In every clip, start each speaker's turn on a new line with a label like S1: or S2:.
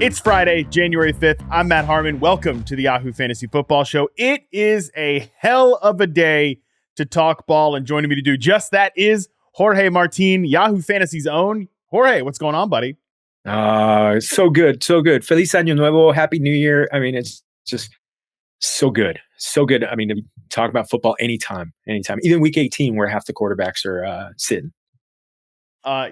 S1: It's Friday, January 5th. I'm Matt Harmon. Welcome to the Yahoo Fantasy Football Show. It is a hell of a day to talk ball, and joining me to do just that is Jorge Martin, Yahoo Fantasy's own. Jorge, what's going on, buddy?
S2: So good. Feliz Año Nuevo. Happy New Year. I mean, it's just so good. So good. I mean, talk about football anytime. Even week 18 where half the quarterbacks are sitting.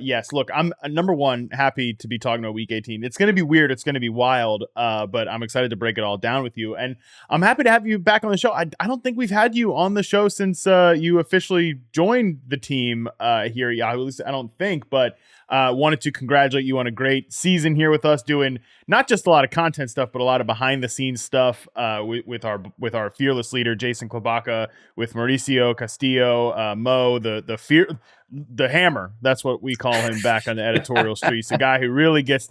S1: Yes, look, I'm number one happy to be talking about week 18. It's going to be weird. It's going to be wild, but I'm excited to break it all down with you. And I'm happy to have you back on the show. I don't think we've had you on the show since you officially joined the team here at Yahoo. At least I don't think, but wanted to congratulate you on a great season here with us, doing not just a lot of content stuff, but a lot of behind the scenes stuff with our fearless leader, Jason Klobaka, with Mauricio Castillo, Mo, the hammer. That's what we call him back on the editorial streets. The guy who really tries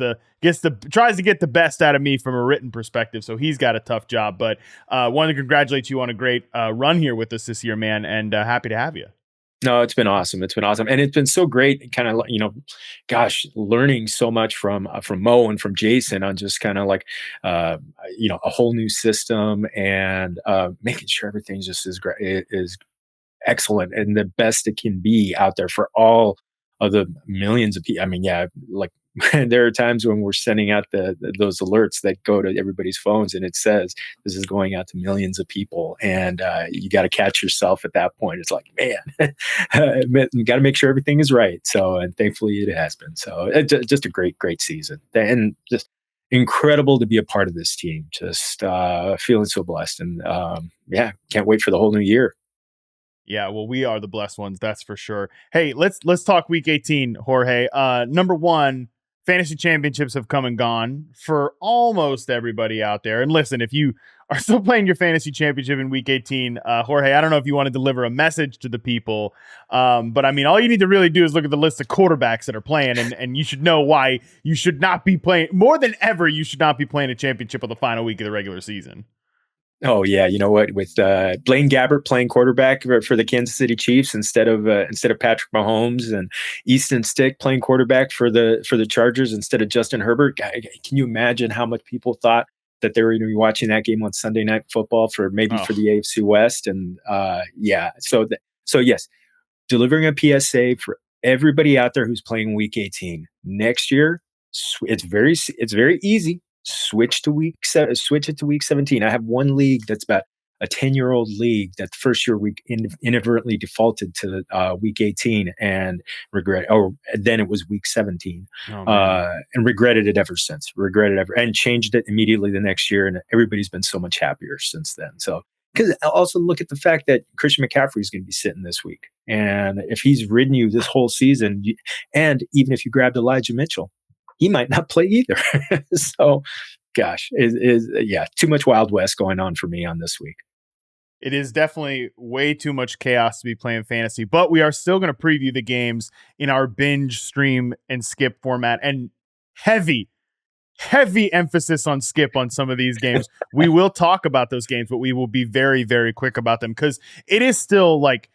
S1: to get the best out of me from a written perspective. So he's got a tough job, but wanted to congratulate you on a great run here with us this year, man. And happy to have you.
S2: No, it's been awesome. And it's been so great, kind of, learning so much from Mo and from Jason on just kind of like, a whole new system and making sure everything's just is excellent and the best it can be out there for all of the millions of people. I mean, yeah, like there are times when we're sending out those alerts that go to everybody's phones and it says this is going out to millions of people, and you got to catch yourself at that point. It's like, man, you got to make sure everything is right. So, and thankfully it has been. So just a great season, and just incredible to be a part of this team. Just feeling so blessed, and can't wait for the whole new year.
S1: Yeah, well, we are the blessed ones, that's for sure. Hey, let's talk week 18, Jorge. Number one, fantasy championships have come and gone for almost everybody out there. And listen, if you are still playing your fantasy championship in week 18, Jorge, I don't know if you want to deliver a message to the people, but I mean, all you need to really do is look at the list of quarterbacks that are playing, and you should know why you should not be playing, more than ever, you should not be playing a championship on the final week of the regular season.
S2: Oh yeah, you know what? With Blaine Gabbert playing quarterback for the Kansas City Chiefs instead of Patrick Mahomes, and Easton Stick playing quarterback for the Chargers instead of Justin Herbert. Can you imagine how much people thought that they were going to be watching that game on Sunday Night Football for the AFC West? And so yes, delivering a PSA for everybody out there who's playing Week 18 next year. It's very easy. Switch it to week 17. I have one league that's about a 10-year-old league that the first year we inadvertently defaulted to week 18 and then it was week 17 and regretted it ever since. And changed it immediately the next year, and everybody's been so much happier since then. So, because also look at the fact that Christian McCaffrey is going to be sitting this week, and if he's ridden you this whole season, and even if you grabbed Elijah Mitchell, he might not play either. So, gosh, too much Wild West going on for me on this week.
S1: It is definitely way too much chaos to be playing fantasy, but we are still going to preview the games in our binge, stream, and skip format, and heavy emphasis on skip on some of these games. We will talk about those games, but we will be very, very quick about them because it is still like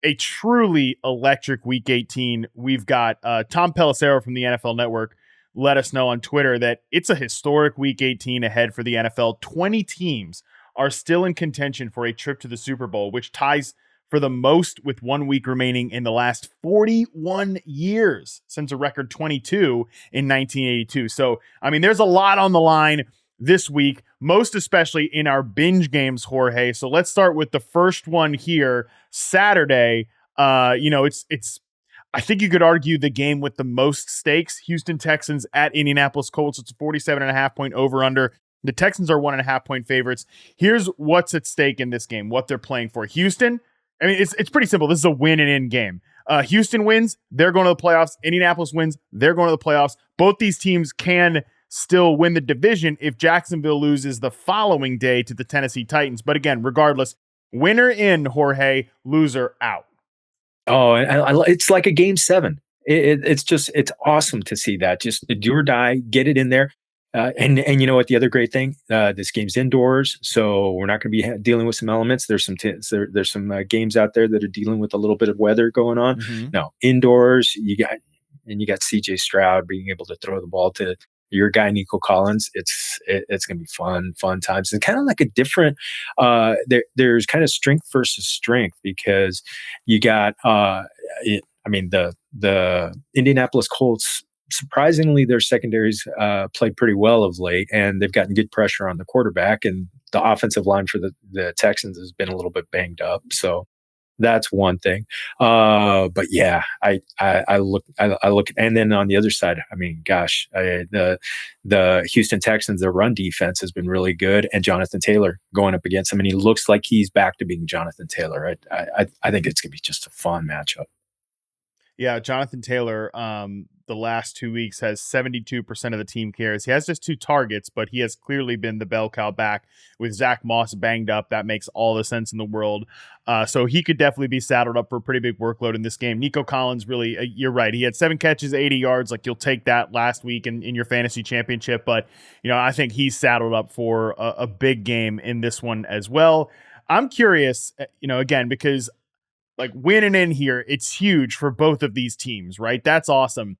S1: a truly electric week 18. We've got Tom Pelissero from the NFL Network let us know on Twitter that it's a historic week 18 ahead for the NFL. 20 teams are still in contention for a trip to the Super Bowl, which ties for the most with 1 week remaining in the last 41 years since a record 22 in 1982. So, I mean, there's a lot on the line this week, most especially in our binge games, Jorge. So let's start with the first one here, Saturday. It's I think you could argue the game with the most stakes. Houston Texans at Indianapolis Colts. It's a 47.5 point over under. The Texans are 1.5 point favorites. Here's what's at stake in this game, what they're playing for. Houston, I mean, it's pretty simple. This is a win and in game. Houston wins, they're going to the playoffs. Indianapolis wins, they're going to the playoffs. Both these teams can still win the division if Jacksonville loses the following day to the Tennessee Titans. But again, regardless, winner in, Jorge, loser out.
S2: Oh, it's like a game 7. It's awesome to see that. Just do or die, get it in there. And you know what? The other great thing, this game's indoors, so we're not going to be dealing with some elements. There's some games out there that are dealing with a little bit of weather going on. Mm-hmm. No, indoors, you got CJ Stroud being able to throw the ball to your guy Nico Collins, it's going to be fun times, and kind of like a different. There's kind of strength versus strength because you got. The Indianapolis Colts. Surprisingly, their secondaries played pretty well of late, and they've gotten good pressure on the quarterback. And the offensive line for the Texans has been a little bit banged up, so that's one thing. But yeah, I look, and then on the other side, I mean, gosh, the Houston Texans, their run defense has been really good, and Jonathan Taylor going up against him, and he looks like he's back to being Jonathan Taylor. I think it's gonna be just a fun matchup.
S1: Yeah, Jonathan Taylor, the last 2 weeks has 72% of the team carries. He has just 2 targets, but he has clearly been the bell cow back with Zach Moss banged up. That makes all the sense in the world. So he could definitely be saddled up for a pretty big workload in this game. Nico Collins, really, you're right. He had 7 catches, 80 yards. Like, you'll take that last week in your fantasy championship. But, I think he's saddled up for a big game in this one as well. I'm curious, again, because like winning in here, it's huge for both of these teams, right? That's awesome.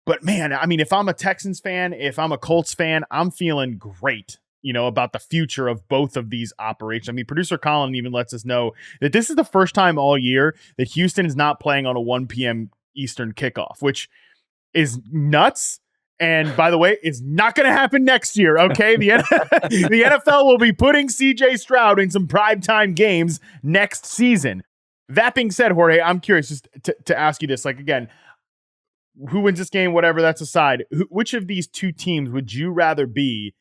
S1: But man, I mean, if I'm a Texans fan, if I'm a Colts fan, I'm feeling great, about the future of both of these operations. I mean, producer Colin even lets us know that this is the first time all year that Houston is not playing on a 1 p.m. Eastern kickoff, which is nuts. And by the way, it's not going to happen next year, okay? The NFL will be putting CJ Stroud in some primetime games next season. That being said, Jorge, I'm curious just to ask you this. Like, again, who wins this game, whatever, that's aside. Which of these 2 teams would you rather be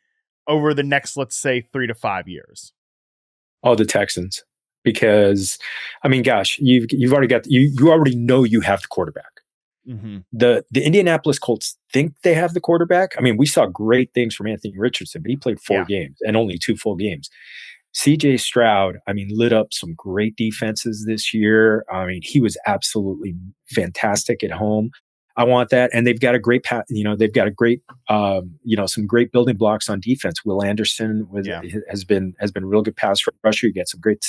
S1: over the next, let's say, 3 to 5 years?
S2: Oh, the Texans. Because, I mean, gosh, you've already got, you already know you have the quarterback.
S1: Mm-hmm.
S2: The Indianapolis Colts think they have the quarterback. I mean, we saw great things from Anthony Richardson, but he played 4 games and only 2 full games. CJ Stroud, I mean, lit up some great defenses this year. I mean, he was absolutely fantastic at home. I want that. And they've got a great, they've got a great, some great building blocks on defense. Will Anderson has been real good pass rusher. You get some great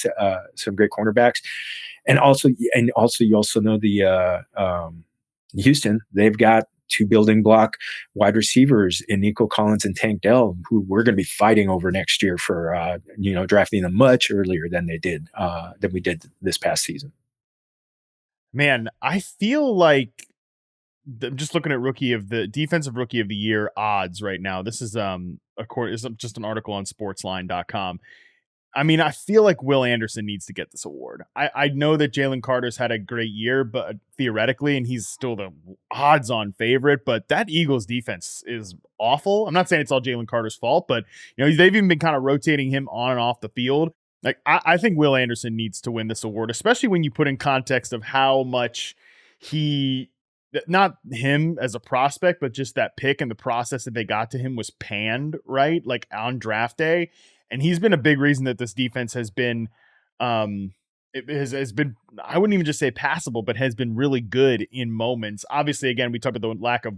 S2: cornerbacks. And also you also know the Houston, they've got 2 building block wide receivers in Nico Collins and Tank Dell, who we're going to be fighting over next year for, drafting them much earlier than we did this past season.
S1: Man, I feel like I'm just looking at defensive rookie of the year odds right now. This is just an article on sportsline.com. I mean, I feel like Will Anderson needs to get this award. I know that Jalen Carter's had a great year, but theoretically, and he's still the odds-on favorite, but that Eagles defense is awful. I'm not saying it's all Jalen Carter's fault, but they've even been kind of rotating him on and off the field. Like, I think Will Anderson needs to win this award, especially when you put in context of how much not him as a prospect, but just that pick and the process that they got to him was panned, right? Like on draft day. And he's been a big reason that this defense has been, has been, I wouldn't even just say passable, but has been really good in moments. Obviously, again, we talked about the lack of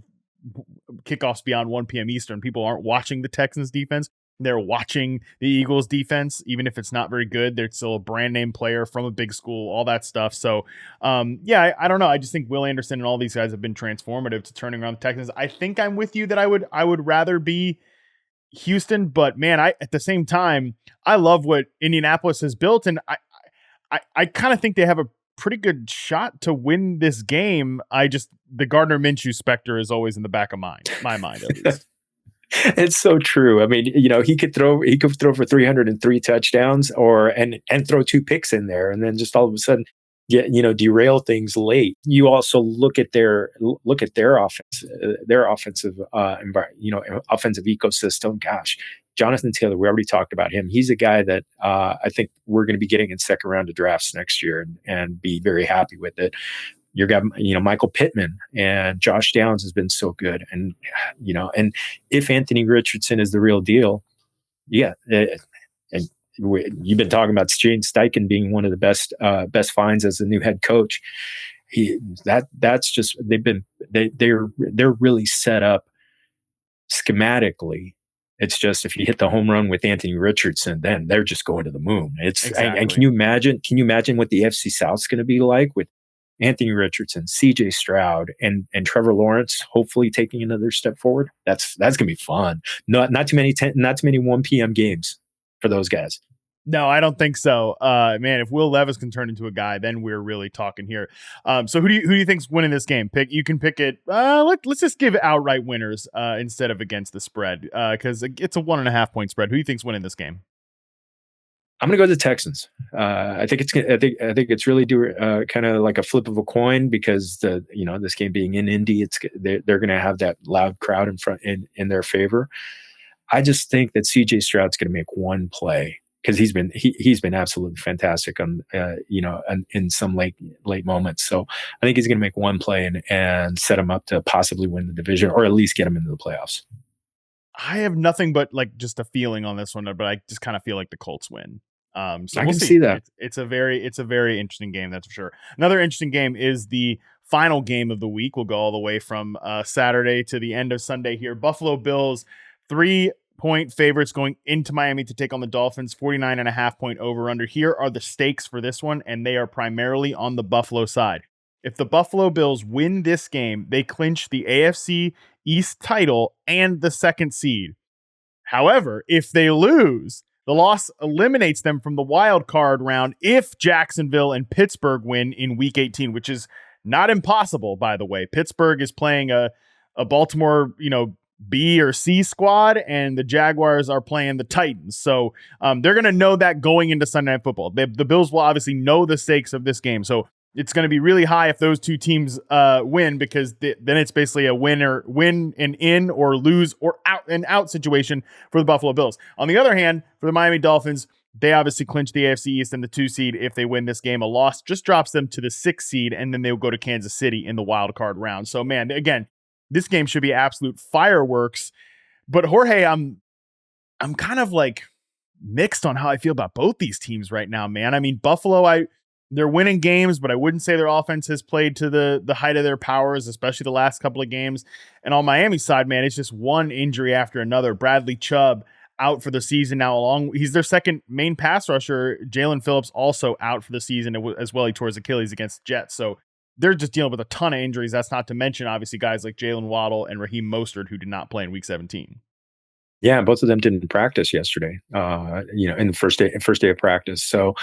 S1: kickoffs beyond 1 p.m. Eastern. People aren't watching the Texans defense. They're watching the Eagles defense, even if it's not very good. They're still a brand name player from a big school, all that stuff. So, I don't know. I just think Will Anderson and all these guys have been transformative to turning around the Texans. I think I'm with you that I would rather be Houston, but man, at the same time, I love what Indianapolis has built, and I kind of think they have a pretty good shot to win this game. The Gardner Minshew specter is always in the back of my mind, at least.
S2: It's so true. I mean, he could throw for 303 touchdowns and throw 2 picks in there, and then just all of a sudden derail things late. You also look at their offense, their offensive offensive ecosystem. Gosh, Jonathan Taylor, we already talked about him. He's a guy that I think we're going to be getting in second round of drafts next year and be very happy with it. Your guy, Michael Pittman and Josh Downs has been so good. And, and if Anthony Richardson is the real deal, yeah. And you've been talking about Shane Steichen being one of the best finds as a new head coach. That's just, they're really set up schematically. It's just, if you hit the home run with Anthony Richardson, then they're just going to the moon. Exactly. And can you imagine what the FC South's going to be like with Anthony Richardson, CJ Stroud, and Trevor Lawrence hopefully taking another step forward. That's gonna be fun. Not too many 1 p.m. games for those guys.
S1: No, I don't think so. Man, if Will Levis can turn into a guy, then we're really talking here. So who do you think's winning this game? You can pick it. Let's just give it outright winners instead of against the spread, because it's a 1.5 point spread. Who do you think's winning this game?
S2: I'm going to go to the Texans. I think it's really kind of like a flip of a coin, because this game being in Indy, they're going to have that loud crowd in their favor. I just think that CJ Stroud's going to make one play, because he's been absolutely fantastic in some late moments. So I think he's going to make one play and set him up to possibly win the division, or at least get him into the playoffs.
S1: I have nothing but just a feeling on this one, but I just kind of feel like the Colts win. So
S2: I can see that.
S1: It's a very interesting game, that's for sure. Another interesting game is the final game of the week. We'll go all the way from Saturday to the end of Sunday here. Buffalo Bills, 3-point favorites going into Miami to take on the Dolphins. 49.5 point over under. Here are the stakes for this one, and they are primarily on the Buffalo side. If the Buffalo Bills win this game, they clinch the AFC East title and the second seed. However, if they lose, the loss eliminates them from the wild card round if Jacksonville and Pittsburgh win in Week 18, which is not impossible, by the way. Pittsburgh is playing a Baltimore, B or C squad, and the Jaguars are playing the Titans. So they're going to know that going into Sunday Night Football. The Bills will obviously know the stakes of this game. So it's going to be really high if those two teams win, because then it's basically a win and in, or lose or out situation for the Buffalo Bills. On the other hand, for the Miami Dolphins, they obviously clinch the AFC East and the 2 seed if they win this game. A loss just drops them to the 6 seed, and then they'll go to Kansas City in the wild card round. So, man, again, this game should be absolute fireworks. But Jorge, I'm kind of mixed on how I feel about both these teams right now, man. I mean, Buffalo, they're winning games, but I wouldn't say their offense has played to the height of their powers, especially the last couple of games. And on Miami's side, man, it's just one injury after another. Bradley Chubb out for the season now. He's their second main pass rusher. Jalen Phillips also out for the season as well. He tore his Achilles against the Jets. So they're just dealing with a ton of injuries. That's not to mention, obviously, guys like Jalen Waddle and Raheem Mostert, who did not play in Week 17.
S2: Yeah, both of them didn't practice yesterday, in the first day of practice. So,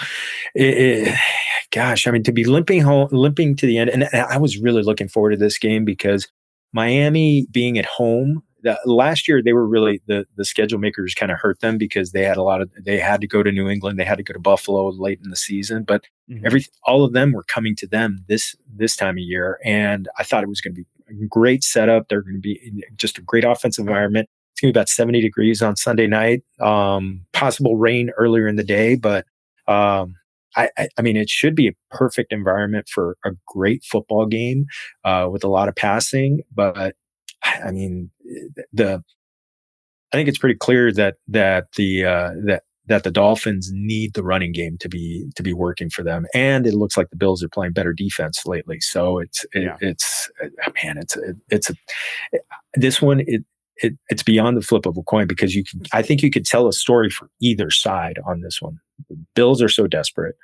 S2: gosh, I mean, to be limping to the end, and I was really looking forward to this game, because Miami being at home, last year they were really the schedule makers kind of hurt them, because they had to go to New England, they had to go to Buffalo late in the season, but all of them were coming to them this time of year, and I thought it was going to be a great setup. They're going to be just a great offensive environment. It's going to be about 70 degrees on Sunday night. Possible rain earlier in the day, but I mean, it should be a perfect environment for a great football game with a lot of passing. But I mean, I think it's pretty clear that the Dolphins need the running game to be working for them, and it looks like the Bills are playing better defense lately. So it's beyond the flip of a coin, because I think you could tell a story for either side on this one. The Bills are so desperate.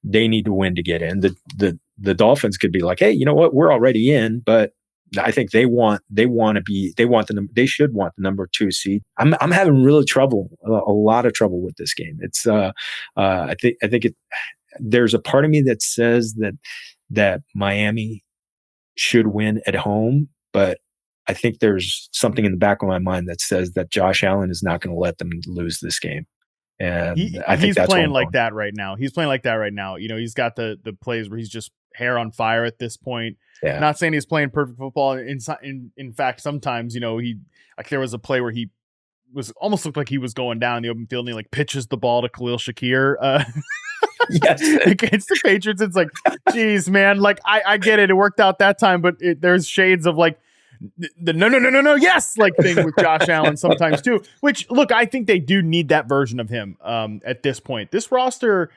S2: They need to win to get in. The Dolphins could be like, hey, you know what? We're already in, but I think they should want the number 2 seed. I'm having really a lot of trouble with this game. It's I think there's a part of me that says that Miami should win at home, but I think there's something in the back of my mind that says that Josh Allen is not going to let them lose this game. And I think
S1: he's playing like that right now. He's playing like that right now. He's got the plays where he's just hair on fire at this point. Yeah. Not saying he's playing perfect football. In fact, sometimes, there was a play where he was almost looked like he was going down in the open field, and he pitches the ball to Khalil Shakir. Yes. Against the Patriots. It's like, geez, man, I get it. It worked out that time, but there's shades of the no, yes, thing with Josh Allen sometimes too, which, look, I think they do need that version of him at this point. This roster,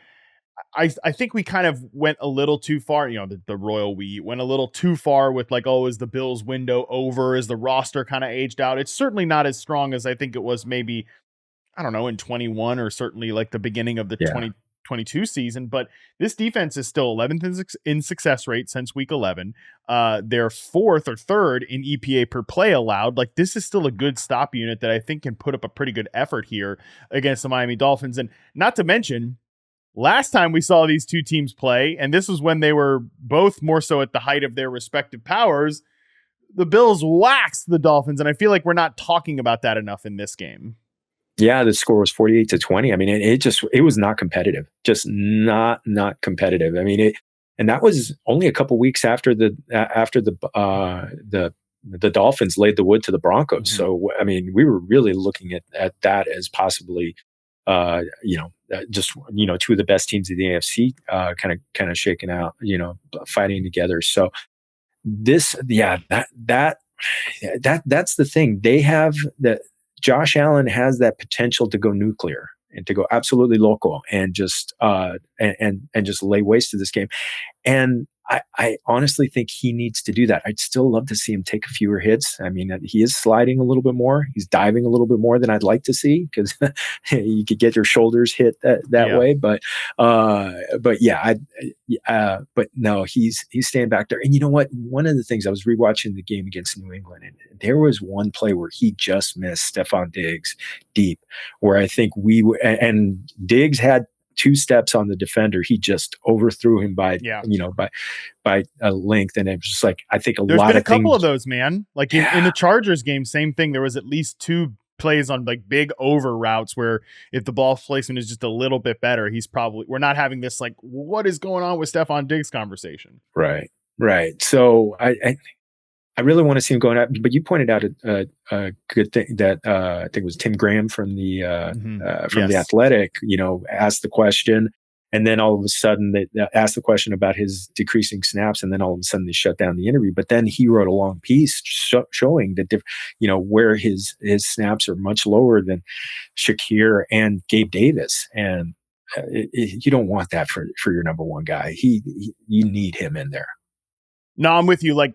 S1: I think we kind of went a little too far, the royal we went a little too far with is the Bills window over? Is the roster kind of aged out? It's certainly not as strong as I think it was maybe, I don't know, in 21, or certainly the beginning of the 2022 season, but this defense is still 11th in success rate since week 11. They're 4th or 3rd in EPA per play allowed. Like, this is still a good stop unit that I think can put up a pretty good effort here against the Miami Dolphins. And not to mention, last time we saw these two teams play, and this was when they were both more so at the height of their respective powers, the Bills waxed the Dolphins, and I feel like we're not talking about that enough in this game.
S2: Yeah, the score was 48-20. I mean, it was not competitive, just not competitive. I mean, and that was only a couple weeks after the Dolphins laid the wood to the Broncos. Mm-hmm. So, I mean, we were really looking at that as possibly, just, two of the best teams of the AFC, kind of shaking out, fighting together. So that's the thing. They have that. Josh Allen has that potential to go nuclear and to go absolutely local and just and just lay waste to this game. And I honestly think he needs to do that. I'd still love to see him take a fewer hits. I mean, he is sliding a little bit more. He's diving a little bit more than I'd like to see, because you could get your shoulders hit that way. But no, he's staying back there. And you know what? One of the things, I was rewatching the game against New England, and there was one play where he just missed Stephon Diggs deep, where I think and Diggs had 2 steps on the defender. He just overthrew him by a length. And it was just like, I think
S1: There's been a couple of those, man. Like in the Chargers game, same thing. There was at least 2 plays on like big over routes where if the ball placement is just a little bit better, we're not having this like, what is going on with Stephon Diggs conversation.
S2: Right. So I really want to see him going out, but you pointed out a good thing that I think it was Tim Graham from the The Athletic, asked the question, and then all of a sudden they asked the question about his decreasing snaps, and then all of a sudden they shut down the interview. But then he wrote a long piece showing that where his snaps are much lower than Shakir and Gabe Davis, and you don't want that for your number one guy. You need him in there.
S1: No, I'm with you. Like,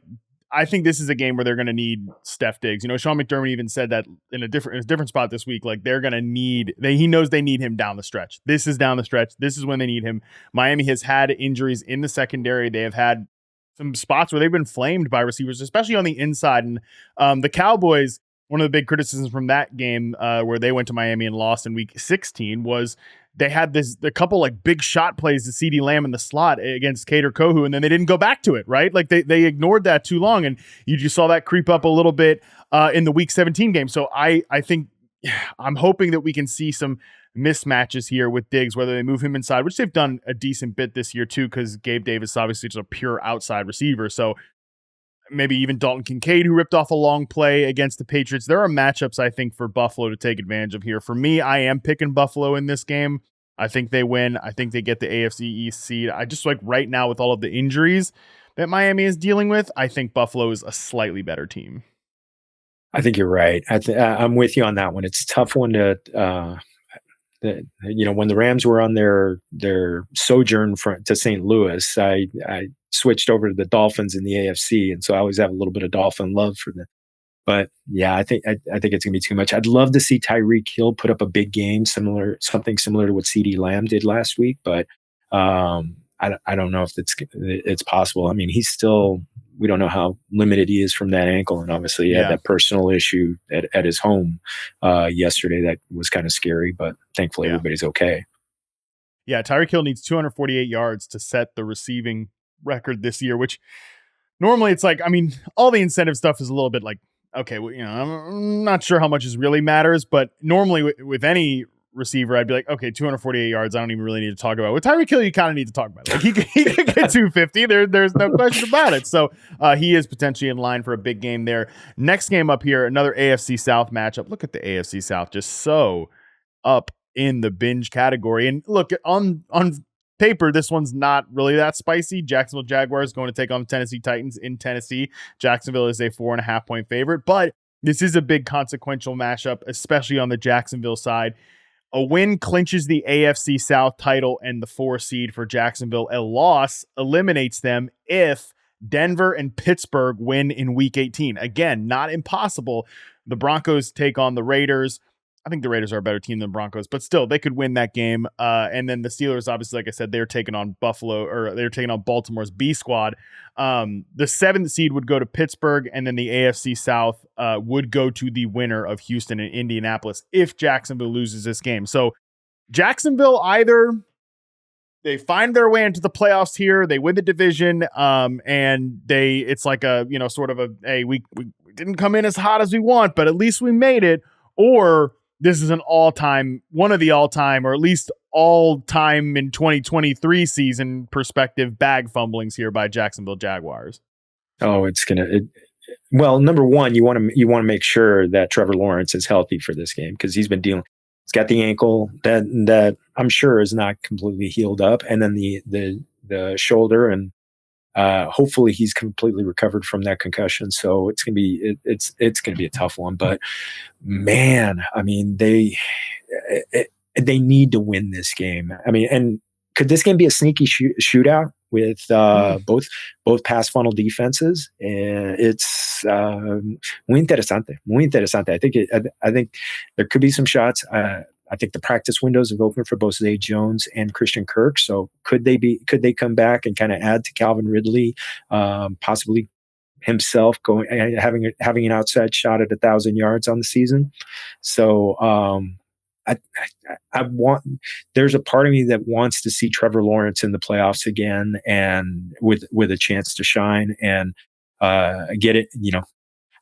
S1: I think this is a game where they're going to need Steph Diggs. Sean McDermott even said that in a different spot this week. Like, they're going to need. He knows they need him down the stretch. This is down the stretch. This is when they need him. Miami has had injuries in the secondary. They have had some spots where they've been flamed by receivers, especially on the inside. And the Cowboys, one of the big criticisms from that game where they went to Miami and lost in week 16 was they had a couple like big shot plays to CeeDee Lamb in the slot against Kader Kohu, and then they didn't go back to it, right? Like they ignored that too long, and you just saw that creep up a little bit in the week 17 game. So I think I'm hoping that we can see some mismatches here with Diggs, whether they move him inside, which they've done a decent bit this year too, because Gabe Davis obviously is a pure outside receiver. So maybe even Dalton Kincaid, who ripped off a long play against the Patriots. There are matchups, I think, for Buffalo to take advantage of here. For me, I am picking Buffalo in this game. I think they win. I think they get the AFC East seed. I just like right now with all of the injuries that Miami is dealing with, I think Buffalo is a slightly better team.
S2: I think you're right. I'm with you on that one. It's a tough one to, when the Rams were on their sojourn to St. Louis, I switched over to the Dolphins in the AFC, and so I always have a little bit of Dolphin love for them. But yeah, I think it's gonna be too much. I'd love to see Tyreek Hill put up a big game, something similar to what CeeDee Lamb did last week. But I don't know if it's possible. I mean, we don't know how limited he is from that ankle, and obviously he had that personal issue at his home yesterday that was kind of scary. But thankfully, everybody's okay.
S1: Yeah, Tyreek Hill needs 248 yards to set the receiving record this year, which normally it's like, I mean, all the incentive stuff is a little bit like, okay, well, I'm not sure how much it really matters, but normally with any receiver, I'd be like, okay, 248 yards, I don't even really need to talk about it. With Tyreek Hill, you kind of need to talk about it. Like he could get 250. There's no question about it. So he is potentially in line for a big game there. Next game up here, another AFC South matchup. Look at the AFC South, just so up in the binge category. And look, on paper, this one's not really that spicy. Jacksonville Jaguars going to take on the Tennessee Titans in Tennessee. Jacksonville is a 4.5 point favorite, but this is a big consequential matchup, especially on the Jacksonville side. A win clinches the AFC South title and the 4 seed for Jacksonville. A loss eliminates them if Denver and Pittsburgh win in week 18. Again, not impossible. The Broncos take on the Raiders. I think the Raiders are a better team than the Broncos, but still they could win that game. And then the Steelers, obviously, like I said, they're taking on they're taking on Baltimore's B squad. The 7th seed would go to Pittsburgh, and then the AFC South would go to the winner of Houston and Indianapolis if Jacksonville loses this game. So Jacksonville, either they find their way into the playoffs here, they win the division, and it's like a, sort of a, hey, we didn't come in as hot as we want, but at least we made it. Or this is one of the all-time, or at least all-time in 2023 season perspective bag fumblings here by Jacksonville Jaguars.
S2: Oh, well, number one, you want to make sure that Trevor Lawrence is healthy for this game, because he's got the ankle that I'm sure is not completely healed up, and then the shoulder, and hopefully he's completely recovered from that concussion. So it's gonna be a tough one. But man, I mean, they need to win this game. I mean, and could this game be a sneaky shootout with both pass funnel defenses? And it's muy interesante. I think there could be some shots. I think the practice windows have opened for both Zay Jones and Christian Kirk. So could they come back and kind of add to Calvin Ridley, possibly himself having an outside shot at 1,000 yards on the season? So there's a part of me that wants to see Trevor Lawrence in the playoffs again, and with a chance to shine and get it.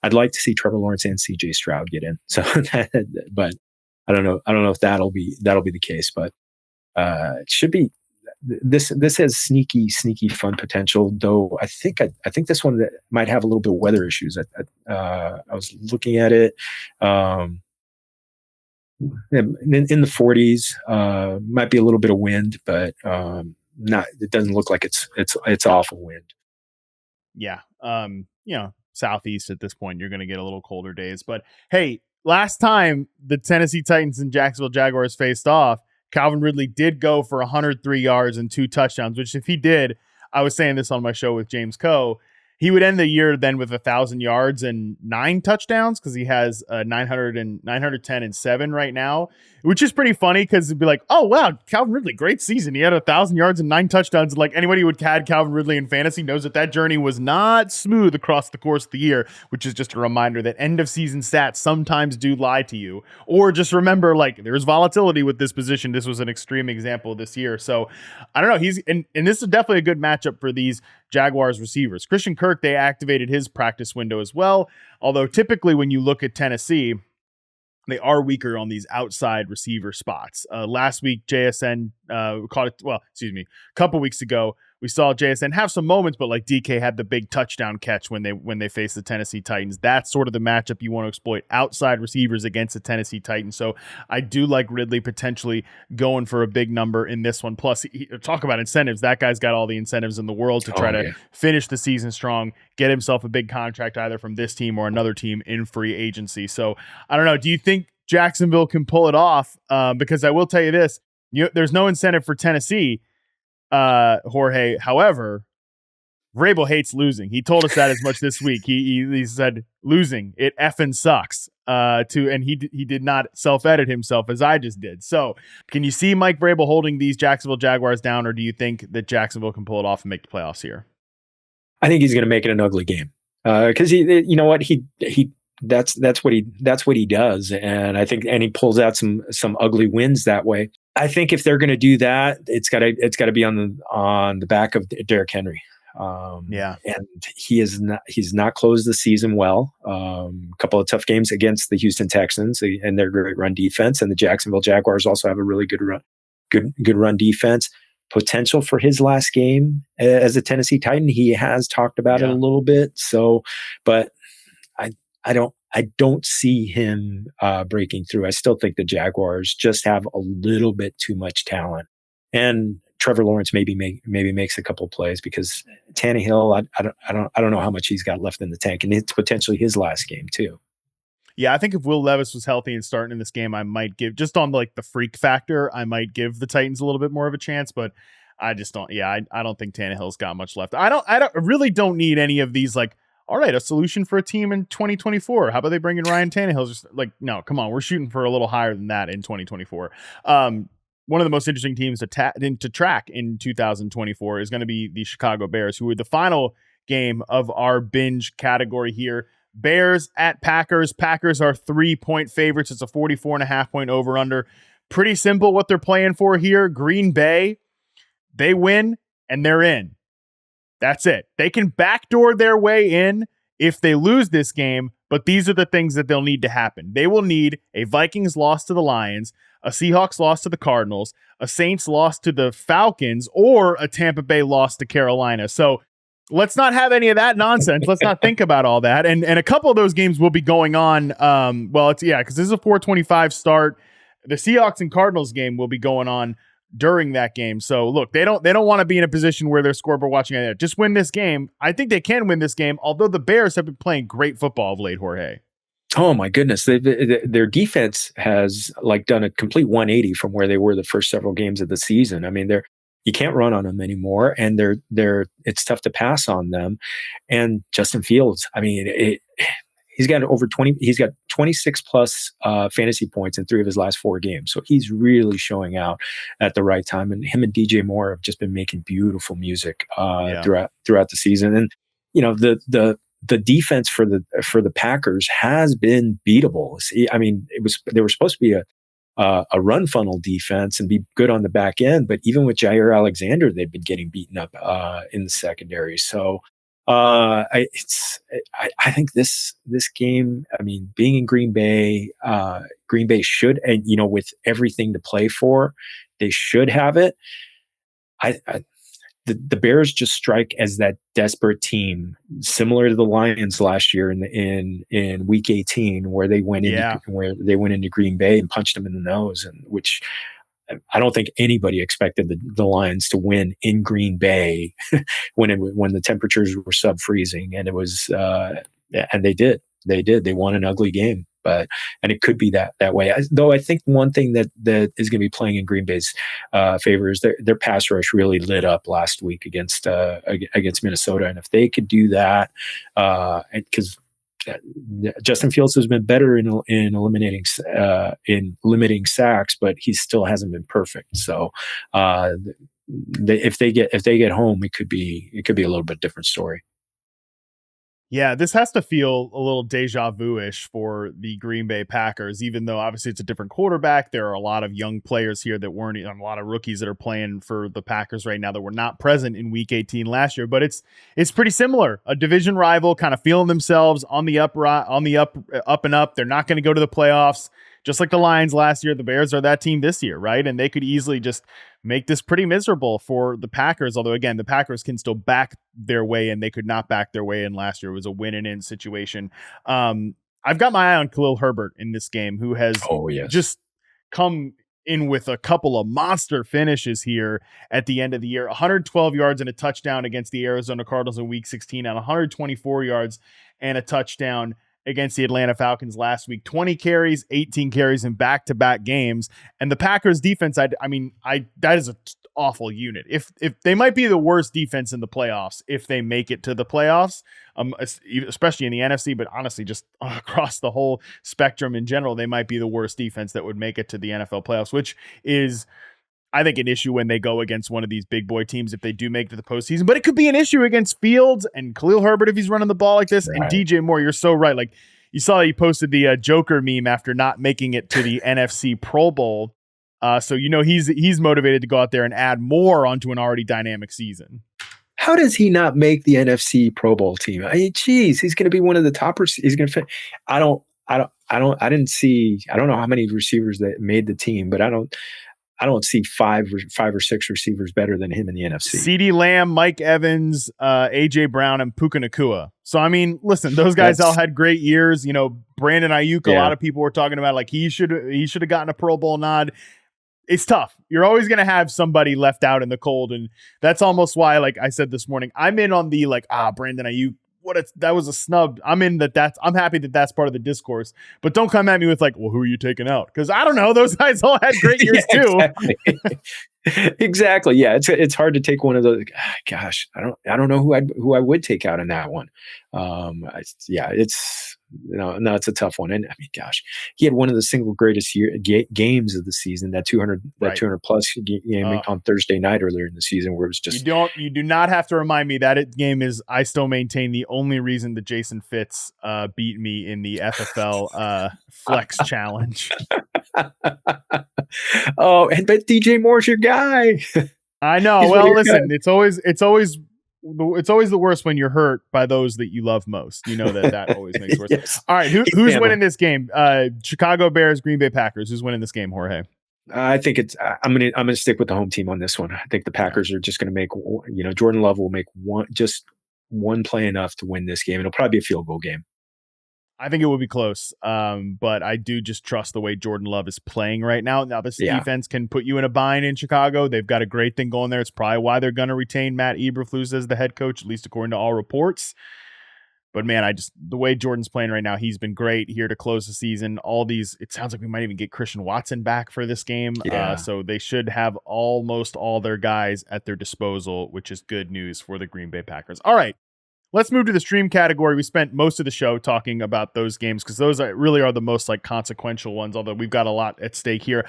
S2: I'd like to see Trevor Lawrence and CJ Stroud get in. So, but I don't know if that'll be the case, but it should be. This has sneaky fun potential, though. I think this one that might have a little bit of weather issues. I was looking at it. In the 40s, might be a little bit of wind, but it doesn't look like it's awful wind.
S1: Yeah. Southeast at this point, you're going to get a little colder days, but hey, last time the Tennessee Titans and Jacksonville Jaguars faced off, Calvin Ridley did go for 103 yards and 2 touchdowns, which if he did, I was saying this on my show with James Coe, he would end the year then with 1,000 yards and 9 touchdowns, because he has 910 and 7 right now, which is pretty funny because it'd be like, oh, wow, Calvin Ridley, great season. He had 1,000 yards and 9 touchdowns. Like anybody who had Calvin Ridley in fantasy knows that journey was not smooth across the course of the year, which is just a reminder that end of season stats sometimes do lie to you. Or just remember, like, there's volatility with this position. This was an extreme example this year. So I don't know. And this is definitely a good matchup for these Jaguars receivers. Christian Kirk, they activated his practice window as well. Although typically when you look at Tennessee, they are weaker on these outside receiver spots. Last week, JSN a couple weeks ago, we saw JSN have some moments, but like DK had the big touchdown catch when they faced the Tennessee Titans. That's sort of the matchup you want to exploit, outside receivers against the Tennessee Titans. So I do like Ridley potentially going for a big number in this one. Plus, talk about incentives. That guy's got all the incentives in the world to try to finish the season strong, get himself a big contract either from this team or another team in free agency. So I don't know. Do you think Jacksonville can pull it off? Because I will tell you this, there's no incentive for Tennessee, Jorge. However, Vrabel hates losing. He told us that as much this week. He said losing, it effing sucks. And he did not self-edit himself as I just did. So can you see Mike Vrabel holding these Jacksonville Jaguars down, or do you think that Jacksonville can pull it off and make the playoffs here?
S2: I think he's going to make it an ugly game. Because that's what he does, and I think he pulls out some ugly wins that way. I think if they're going to do that, it's got to be on the back of Derrick Henry. And he's not closed the season well. A couple of tough games against the Houston Texans and their great run defense, and the Jacksonville Jaguars also have a really good run defense. Potential for his last game as a Tennessee Titan, he has talked about it a little bit. So, but I don't see him breaking through. I still think the Jaguars just have a little bit too much talent, and Trevor Lawrence maybe makes a couple plays, because Tannehill, I don't know how much he's got left in the tank, and it's potentially his last game too.
S1: Yeah, I think if Will Levis was healthy and starting in this game, I might give, just on like the freak factor, I might give the Titans a little bit more of a chance, but I just don't. Yeah, I don't think Tannehill's got much left. I really don't need any of these like all right, a solution for a team in 2024. How about they bring in Ryan Tannehill? Just like, no, come on. We're shooting for a little higher than that in 2024. One of the most interesting teams to track in 2024 is going to be the Chicago Bears, who are the final game of our binge category here. Bears at Packers. Packers are 3-point favorites. It's a 44.5-point over-under. Pretty simple what they're playing for here. Green Bay, they win and they're in. That's it. They can backdoor their way in if they lose this game, but these are the things that they'll need to happen. They will need a Vikings loss to the Lions, a Seahawks loss to the Cardinals, a Saints loss to the Falcons, or a Tampa Bay loss to Carolina. So let's not have any of that nonsense. Let's not think about all that. And a couple of those games will be going on. Because this is a 4:25 start. The Seahawks and Cardinals game will be going on during that game. So look, they don't want to be in a position where they're scoreboard watching it. Just win this game. I think they can win this game, although the Bears have been playing great football of late, Jorge.
S2: Oh my goodness. Their defense has done a complete 180 from where they were the first several games of the season. I mean, you can't run on them anymore, and it's tough to pass on them. And Justin Fields, I mean, he's got 26 plus fantasy points in 3 of his last 4 games. So he's really showing out at the right time. And him and DJ Moore have just been making beautiful music throughout the season. And the defense for the Packers has been beatable. I mean, they were supposed to be a run funnel defense and be good on the back end, but even with Jair Alexander, they've been getting beaten up in the secondary. So I think this game, I mean, being in Green Bay should, and with everything to play for, they should have it. The Bears just strike as that desperate team, similar to the Lions last year in Week 18, where they went into Green Bay and punched them in the nose, and which I don't think anybody expected the Lions to win in Green Bay when the temperatures were sub-freezing, and it was and they did. They won an ugly game. And it could be that way. Though I think one thing that is going to be playing in Green Bay's favor is their pass rush really lit up last week against Minnesota, and if they could do that, because Justin Fields has been better in limiting sacks, but he still hasn't been perfect. So if they get home, it could be a little bit different story.
S1: Yeah, this has to feel a little deja vu-ish for the Green Bay Packers, even though obviously it's a different quarterback. There are a lot of young players here that weren't, a lot of rookies that are playing for the Packers right now that were not present in Week 18 last year. But it's pretty similar. A division rival kind of feeling themselves on the up and up. They're not going to go to the playoffs. Just like the Lions last year, the Bears are that team this year, right? And they could easily just make this pretty miserable for the Packers. Although, again, the Packers can still back their way in. They could not back their way in last year. It was a win and in situation. I've got my eye on Khalil Herbert in this game, who has just come in with a couple of monster finishes here at the end of the year. 112 yards and a touchdown against the Arizona Cardinals in Week 16, and 124 yards and a touchdown against the Atlanta Falcons last week. 20 carries, 18 carries in back-to-back games. And the Packers defense, that is an awful unit. If they might be the worst defense in the playoffs if they make it to the playoffs, especially in the NFC, but honestly, just across the whole spectrum in general, they might be the worst defense that would make it to the NFL playoffs, which is, I think, an issue when they go against one of these big boy teams if they do make it to the postseason. But it could be an issue against Fields and Khalil Herbert if he's running the ball like this. Right. And DJ Moore, you're so right. Like, you saw he posted the Joker meme after not making it to the NFC Pro Bowl. So he's motivated to go out there and add more onto an already dynamic season.
S2: How does he not make the NFC Pro Bowl team? I mean, geez, he's going to be one of the toppers. He's going to fit. I don't know how many receivers that made the team, but I don't see five or six receivers better than him in the NFC.
S1: CeeDee Lamb, Mike Evans, AJ Brown, and Puka Nacua. So, I mean, listen, those guys all had great years. Brandon Ayuk, a lot of people were talking about like he should have gotten a Pro Bowl nod. It's tough. You're always going to have somebody left out in the cold. And that's almost why, like I said this morning, I'm in on the Brandon Ayuk that was a snub. I'm happy that that's part of the discourse, but don't come at me with like, well, who are you taking out? Because I don't know. Those guys all had great years too.
S2: Exactly. Exactly. Yeah, it's hard to take one of those. Gosh, I don't know who I would take out in that one. It's no, it's a tough one. And I mean, gosh, he had one of the single greatest games of the season. That 200 plus game on Thursday night earlier in the season, where it was just
S1: you do not have to remind me that game is. I still maintain the only reason that Jason Fitz beat me in the FFL Flex Challenge.
S2: But DJ Moore's your guy.
S1: I know. Well, listen, it's always the worst when you're hurt by those that you love most. You know that always makes it worse.
S2: Yes.
S1: All right, who's winning this game? Chicago Bears, Green Bay Packers. Who's winning this game, Jorge?
S2: I think I'm gonna stick with the home team on this one. I think the Packers are just gonna make, Jordan Love will make one play enough to win this game. It'll probably be a field goal game.
S1: I think it will be close, but I do just trust the way Jordan Love is playing right now. Now, this defense can put you in a bind in Chicago. They've got a great thing going there. It's probably why they're going to retain Matt Eberflus as the head coach, at least according to all reports. But, man, the way Jordan's playing right now, he's been great here to close the season. It sounds like we might even get Christian Watson back for this game.
S2: Yeah.
S1: So they should have almost all their guys at their disposal, which is good news for the Green Bay Packers. All right. Let's move to the stream category. We spent most of the show talking about those games because those really are the most consequential ones, although we've got a lot at stake here.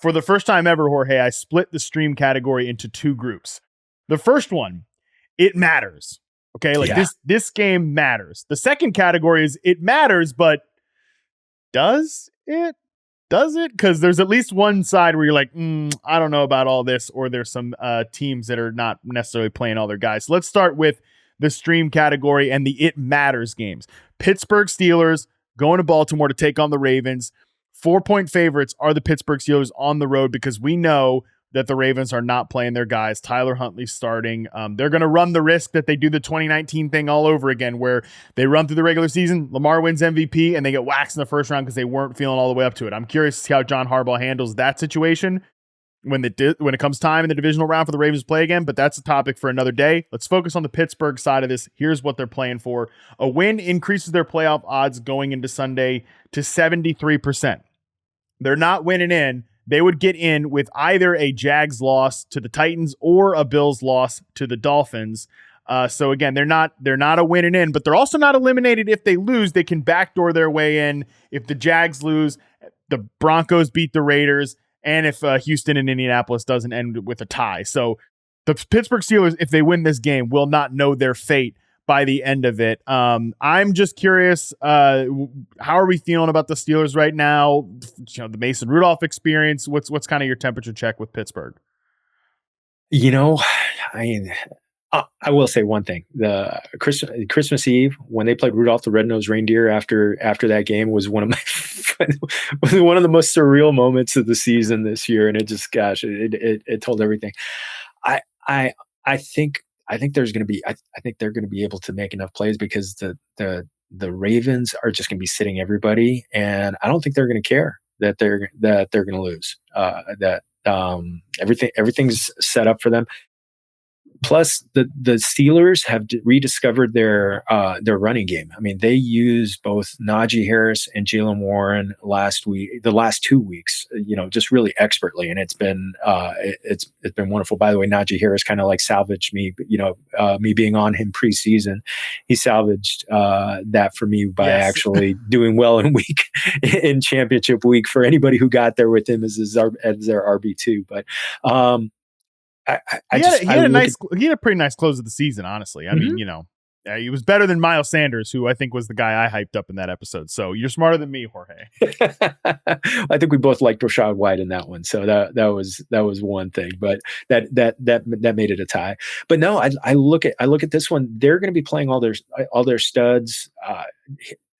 S1: For the first time ever, Jorge, I split the stream category into two groups. The first one, it matters. Okay, this game matters. The second category is it matters, but does it? Does it? Because there's at least one side where you're like, I don't know about all this, or there's some teams that are not necessarily playing all their guys. So let's start with the stream category and the it matters games. Pittsburgh Steelers going to Baltimore to take on the Ravens. 4-point favorites are the Pittsburgh Steelers on the road because we know that the Ravens are not playing their guys. Tyler Huntley's starting. They're going to run the risk that they do the 2019 thing all over again, where they run through the regular season, Lamar wins MVP, and they get waxed in the first round because they weren't feeling all the way up to it. I'm curious to see how John Harbaugh handles that situation when it comes time in the divisional round for the Ravens to play again, but that's a topic for another day. Let's focus on the Pittsburgh side of this. Here's what they're playing for. A win increases their playoff odds going into Sunday to 73%. They're not winning in. They would get in with either a Jags loss to the Titans or a Bills loss to the Dolphins. So again, they're not a winning in, but they're also not eliminated if they lose. They can backdoor their way in. If the Jags lose, the Broncos beat the Raiders, and if Houston and Indianapolis doesn't end with a tie. So the Pittsburgh Steelers, if they win this game, will not know their fate by the end of it. I'm just curious, how are we feeling about the Steelers right now? The Mason Rudolph experience. What's kind of your temperature check with Pittsburgh?
S2: I will say one thing: the Christmas Eve when they played Rudolph the Red-Nosed Reindeer after that game was one of the most surreal moments of the season this year, and it just, gosh, it told everything. I think there's going to be I think they're going to be able to make enough plays because the Ravens are just going to be sitting everybody, and I don't think they're going to care that they're going to lose. Everything's set up for them. Plus, the Steelers have rediscovered their running game. I mean, they used both Najee Harris and Jaylen Warren the last 2 weeks, just really expertly, and it's been wonderful. By the way, Najee Harris kind of salvaged me, me being on him preseason. He salvaged that for me by actually doing well in championship week for anybody who got there with him as their RB2. But he
S1: had a pretty nice close of the season, honestly. I mean, he was better than Miles Sanders, who I think was the guy I hyped up in that episode. So you're smarter than me, Jorge.
S2: I think we both liked Rashad White in that one. So that was one thing, but that made it a tie. But no, I look at this one. They're going to be playing all their studs.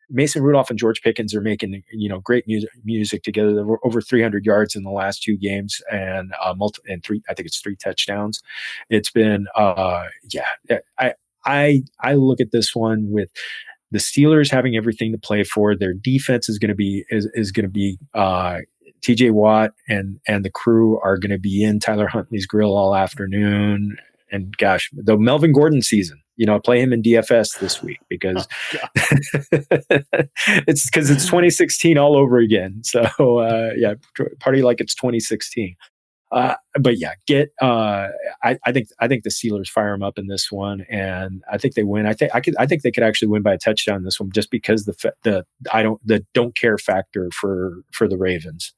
S2: Mason Rudolph and George Pickens are making great music together. There were over 300 yards in the last 2 games and three. I think it's 3 touchdowns. It's been I look at this one with the Steelers having everything to play for. Their defense is going to be TJ Watt and the crew are going to be in Tyler Huntley's grill all afternoon. And gosh, the Melvin Gordon season. play him in DFS this week because it's 2016 all over again. So party like it's 2016. But yeah, I think the Steelers fire them up in this one, and I think they win. I think they could actually win by a touchdown in this one, just because the don't care factor for the Ravens.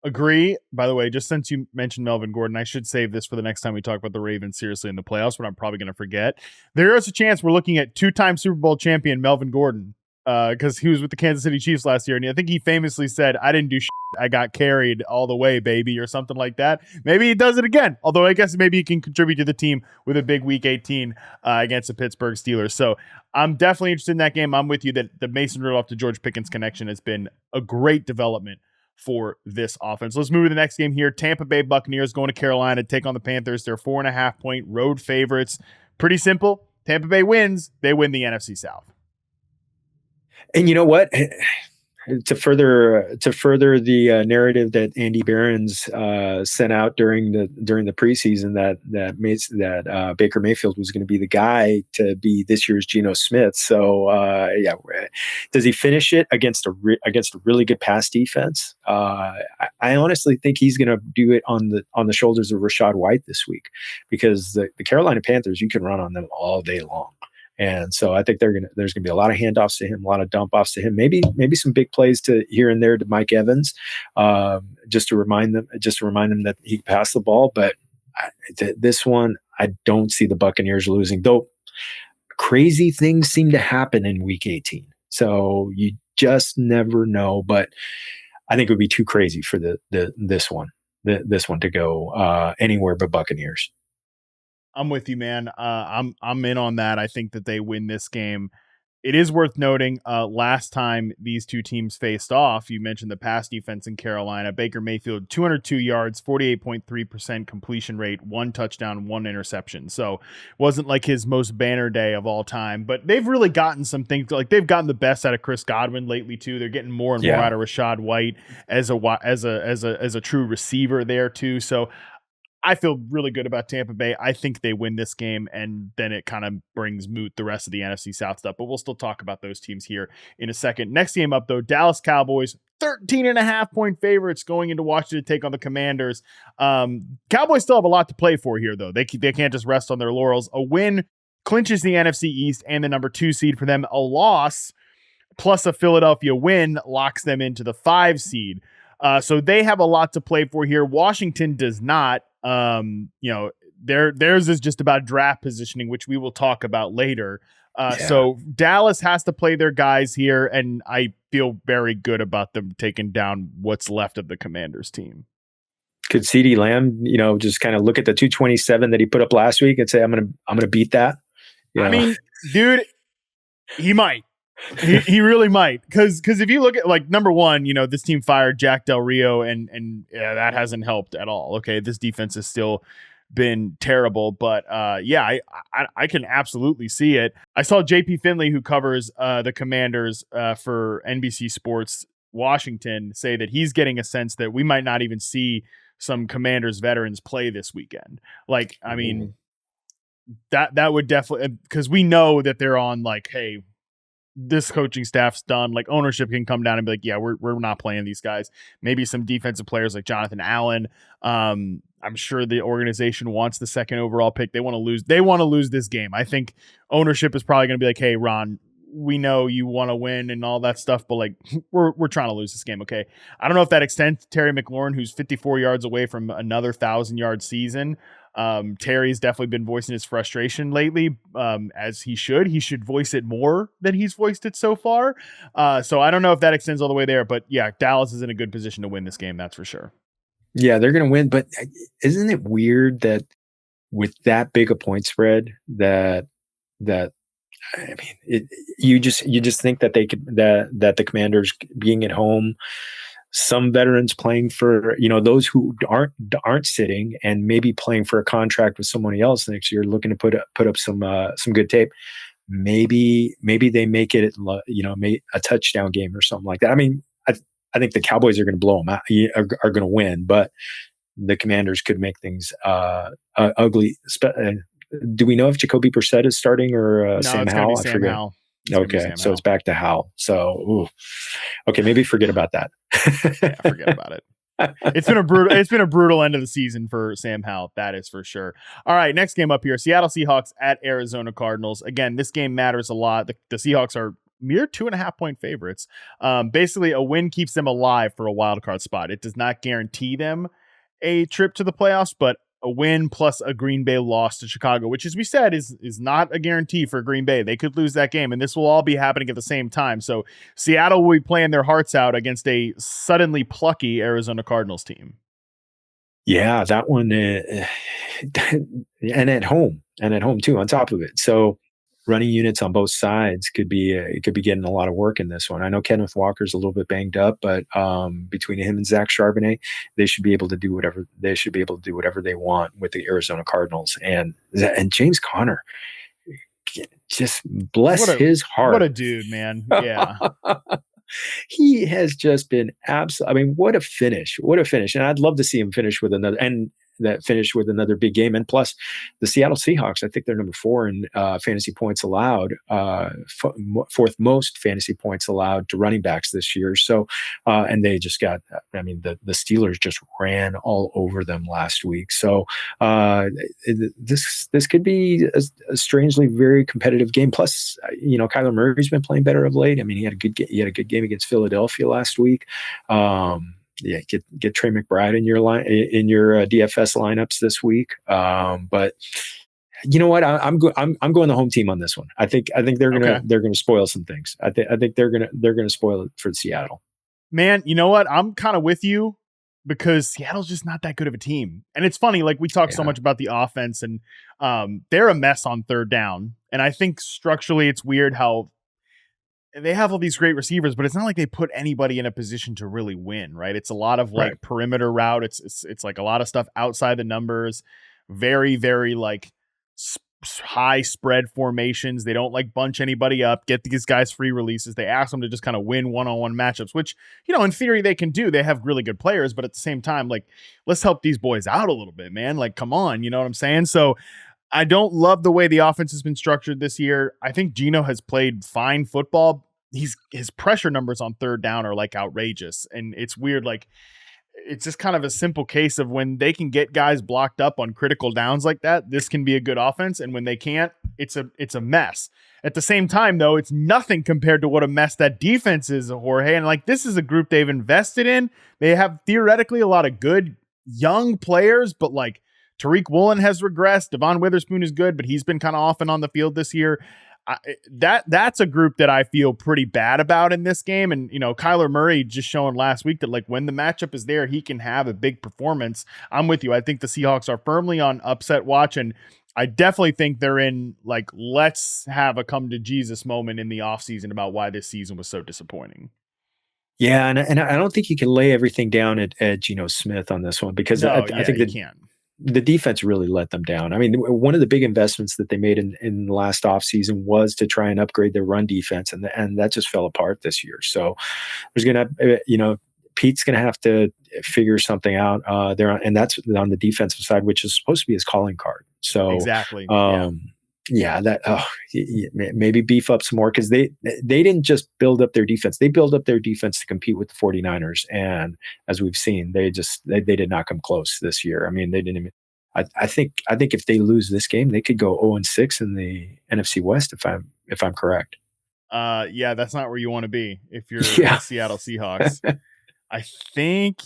S1: Agree. By the way, just since you mentioned Melvin Gordon, I should save this for the next time we talk about the Ravens seriously in the playoffs, but I'm probably going to forget. There is a chance we're looking at two-time Super Bowl champion Melvin Gordon, because he was with the Kansas City Chiefs last year, and I think he famously said, "I didn't do shit. I got carried all the way, baby," or something like that. Maybe he does it again, although I guess maybe he can contribute to the team with a big Week 18 against the Pittsburgh Steelers. So I'm definitely interested in that game. I'm with you that the Mason Rudolph to George Pickens connection has been a great development for this offense. Let's move to the next game here. Tampa Bay Buccaneers going to Carolina to take on the Panthers. They're 4.5-point road favorites. Pretty simple. Tampa Bay wins. They win the NFC South.
S2: And you know what? To further the narrative that Andy Behrens sent out during the preseason that Baker Mayfield was going to be the guy to be this year's Geno Smith. So does he finish it against a really good pass defense? I honestly think he's going to do it on the shoulders of Rachaad White this week, because the Carolina Panthers, you can run on them all day long. And so I think there's gonna be a lot of handoffs to him, a lot of dump offs to him, maybe some big plays to here and there to Mike Evans, just to remind them that he can pass the ball. But this one, I don't see the Buccaneers losing, though. Crazy things seem to happen in Week 18, so you just never know. But I think it would be too crazy for this one to go anywhere but Buccaneers.
S1: I'm with you, man. I'm in on that. I think that they win this game. It is worth noting, last time these two teams faced off, you mentioned the pass defense in Carolina. Baker Mayfield, 202 yards, 48.3% completion rate, 1 touchdown, 1 interception. So it wasn't like his most banner day of all time, but they've really gotten some things. Like, they've gotten the best out of Chris Godwin lately too. They're getting more and more out of Rachaad White as a true receiver there too. So I feel really good about Tampa Bay. I think they win this game, and then it kind of brings moot the rest of the NFC South stuff, but we'll still talk about those teams here in a second. Next game up, though, Dallas Cowboys, 13.5-point favorites going into Washington to take on the Commanders. Cowboys still have a lot to play for here, though. They can't just rest on their laurels. A win clinches the NFC East and the number 2 seed for them. A loss plus a Philadelphia win locks them into the 5 seed. So they have a lot to play for here. Washington does not. Theirs is just about draft positioning, which we will talk about later. So Dallas has to play their guys here, and I feel very good about them taking down what's left of the Commanders team.
S2: Could CeeDee Lamb, just kind of look at the 227 that he put up last week and say, I'm gonna beat that?
S1: I mean, dude, he might. He really might, because if you look at, like, number one, this team fired Jack Del Rio, and that hasn't helped at all. Okay, this defense has still been terrible, but I can absolutely see it. I saw JP Finley, who covers the Commanders for NBC Sports Washington, say that he's getting a sense that we might not even see some Commanders veterans play this weekend. Like, I mean, that would definitely, because we know that they're on, like, hey, this coaching staff's done. Like, ownership can come down and be like, yeah, we're not playing these guys. Maybe some defensive players like Jonathan Allen. I'm sure the organization wants the 2nd overall pick. They want to lose this game. I think ownership is probably going to be like, hey, Ron, we know you want to win and all that stuff, but, like, we're trying to lose this game. Okay. I don't know if that extends to Terry McLaurin, who's 54 yards away from another 1,000-yard season. Terry's definitely been voicing his frustration lately, as he should. He should voice it more than he's voiced it so far. So I don't know if that extends all the way there, but yeah, Dallas is in a good position to win this game. That's for sure.
S2: Yeah, they're going to win, but isn't it weird that with that big a point spread that I mean, you just think that that the Commanders being at home, some veterans playing for, those who aren't sitting and maybe playing for a contract with somebody else next year, looking to put up some good tape. Maybe they make it, a touchdown game or something like that. I mean, I think the Cowboys are going to blow them out, are going to win, but the Commanders could make things ugly, Do we know if Jacoby Brissett is starting or
S1: No,
S2: Sam
S1: it's going to be
S2: Howell? I
S1: Sam
S2: forget.
S1: Howell.
S2: Okay, so it's back to Howell. So, okay, maybe forget about that.
S1: Yeah, forget about it. It's been a brutal end of the season for Sam Howell, that is for sure. All right, next game up here, Seattle Seahawks at Arizona Cardinals. Again, this game matters a lot. The Seahawks are mere 2.5-point favorites. Basically, a win keeps them alive for a wild card spot. It does not guarantee them a trip to the playoffs, but a win plus a Green Bay loss to Chicago, which, as we said, is not a guarantee for Green Bay. They could lose that game, and this will all be happening at the same time. So Seattle will be playing their hearts out against a suddenly plucky Arizona Cardinals team.
S2: Yeah, that one, and at home too, on top of it. So running units on both sides could be getting a lot of work in this one. I know Kenneth Walker's a little bit banged up, but between him and Zach Charbonnet, they should be able to do whatever they want with the Arizona Cardinals. And James Conner, just bless his heart.
S1: What a dude, man. Yeah.
S2: He has just been absolute. I mean, what a finish. And I'd love to see him finish with another big game. And plus the Seattle Seahawks, I think they're number 4 in fantasy points allowed, fourth most fantasy points allowed to running backs this year. So, and they just got, I mean, the Steelers just ran all over them last week. So this could be a strangely very competitive game. Plus, Kyler Murray's been playing better of late. I mean, he had a good game against Philadelphia last week. Get Trey McBride in your DFS lineups this week. But you know what? I'm going the home team on this one. I think they're gonna spoil some things. I think they're gonna spoil it for Seattle.
S1: Man, you know what? I'm kind of with you because Seattle's just not that good of a team. And it's funny, like we talk so much about the offense, and they're a mess on third down. And I think structurally it's weird how they have all these great receivers, but it's not like they put anybody in a position to really win, right? It's a lot of like perimeter route. It's like a lot of stuff outside the numbers, very, very like high spread formations. They don't like bunch anybody up, get these guys free releases. They ask them to just kind of win one-on-one matchups, which, in theory they can do. They have really good players, but at the same time, like, let's help these boys out a little bit, man. Like, come on, you know what I'm saying? So I don't love the way the offense has been structured this year. I think Geno has played fine football. His pressure numbers on third down are like outrageous. And it's weird. Like, it's just kind of a simple case of when they can get guys blocked up on critical downs like that, this can be a good offense. And when they can't, it's a mess. At the same time, though, it's nothing compared to what a mess that defense is, Jorge. And like, this is a group they've invested in. They have theoretically a lot of good young players, but like Tariq Woolen has regressed. Devon Witherspoon is good, but he's been kind of off and on the field this year. That's a group that I feel pretty bad about in this game. And, Kyler Murray just showing last week that like when the matchup is there, he can have a big performance. I'm with you. I think the Seahawks are firmly on upset watch. And I definitely think they're in like, let's have a come to Jesus moment in the offseason about why this season was so disappointing.
S2: Yeah. And I don't think you can lay everything down at Geno Smith on this one because I think that
S1: you can.
S2: The defense really let them down. I mean, one of the big investments that they made in the last offseason was to try and upgrade their run defense, and that just fell apart this year. So there's going to, Pete's going to have to figure something out there, and that's on the defensive side, which is supposed to be his calling card. So
S1: exactly.
S2: Maybe beef up some more because they didn't just build up their defense. They built up their defense to compete with the 49ers. And as we've seen, they did not come close this year. I mean, they didn't even, I think if they lose this game, they could go 0-6 in the NFC West if I'm correct.
S1: That's not where you want to be if you're the Seattle Seahawks. I think,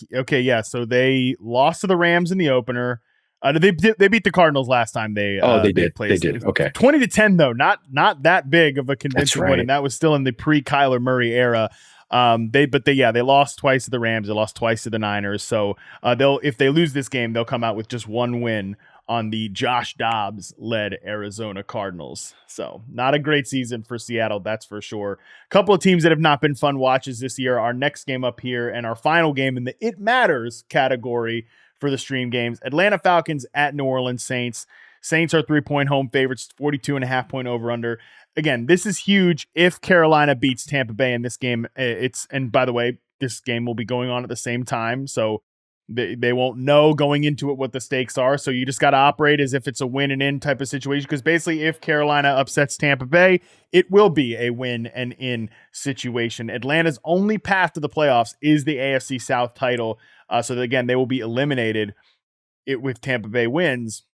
S1: so they lost to the Rams in the opener. They beat the Cardinals last time they
S2: did.
S1: played.
S2: They did. Okay.
S1: 20-10 though, not that big of a convincing win, and that was still in the pre-Kyler Murray era. They lost twice to the Rams, they lost twice to the Niners. So if they lose this game, they'll come out with just one win on the Josh Dobbs led Arizona Cardinals. So not a great season for Seattle, that's for sure. A couple of teams that have not been fun watches this year. Our next game up here and our final game in the It Matters category for the stream games. Atlanta Falcons at New Orleans Saints. Saints are 3-point home favorites, 42.5-point over under. Again, this is huge if Carolina beats Tampa Bay in this game. And by the way, this game will be going on at the same time. So They won't know going into it what the stakes are. So you just got to operate as if it's a win and in type of situation. Because basically, if Carolina upsets Tampa Bay, it will be a win and in situation. Atlanta's only path to the playoffs is the AFC South title. So that, again, they will be eliminated with Tampa Bay wins.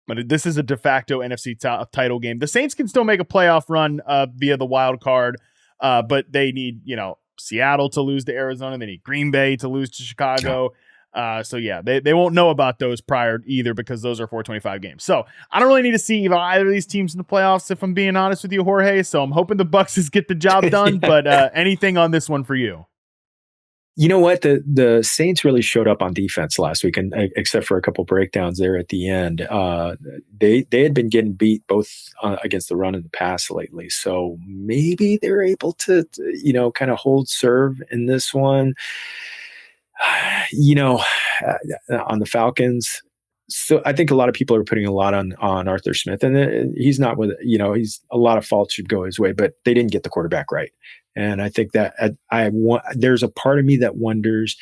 S1: But this is a de facto NFC title game. The Saints can still make a playoff run via the wild card, but they need, Seattle to lose to Arizona. They need Green Bay to lose to Chicago. So yeah, they won't know about those prior either because those are 425 games. So I don't really need to see either of these teams in the playoffs, if I'm being honest with you, Jorge. So I'm hoping the Bucs get the job done. But anything on this one for you?
S2: You know what? The Saints really showed up on defense last week, and except for a couple breakdowns there at the end, they had been getting beat both against the run and the pass lately. So maybe they're able to kind of hold serve in this one. On the Falcons. So I think a lot of people are putting a lot on Arthur Smith, and he's not with he's a lot of faults should go his way, but they didn't get the quarterback right. And I think that there's a part of me that wonders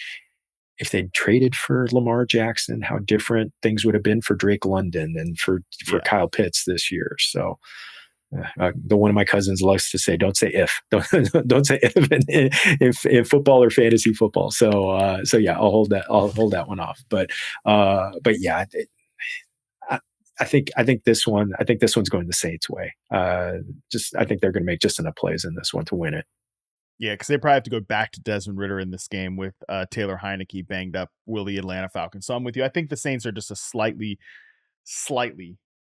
S2: if they'd traded for Lamar Jackson, how different things would have been for Drake London and for Kyle Pitts this year. So the one of my cousins likes to say, "Don't say if, don't say if in football or fantasy football." So yeah, I'll hold that one off. But yeah, I think this one's going the Saints' way. I think they're going to make just enough plays in this one to win it.
S1: Yeah, because they probably have to go back to Desmond Ridder in this game with Taylor Heineke banged up. Will the Atlanta Falcons? So I'm with you. I think the Saints are just a slightly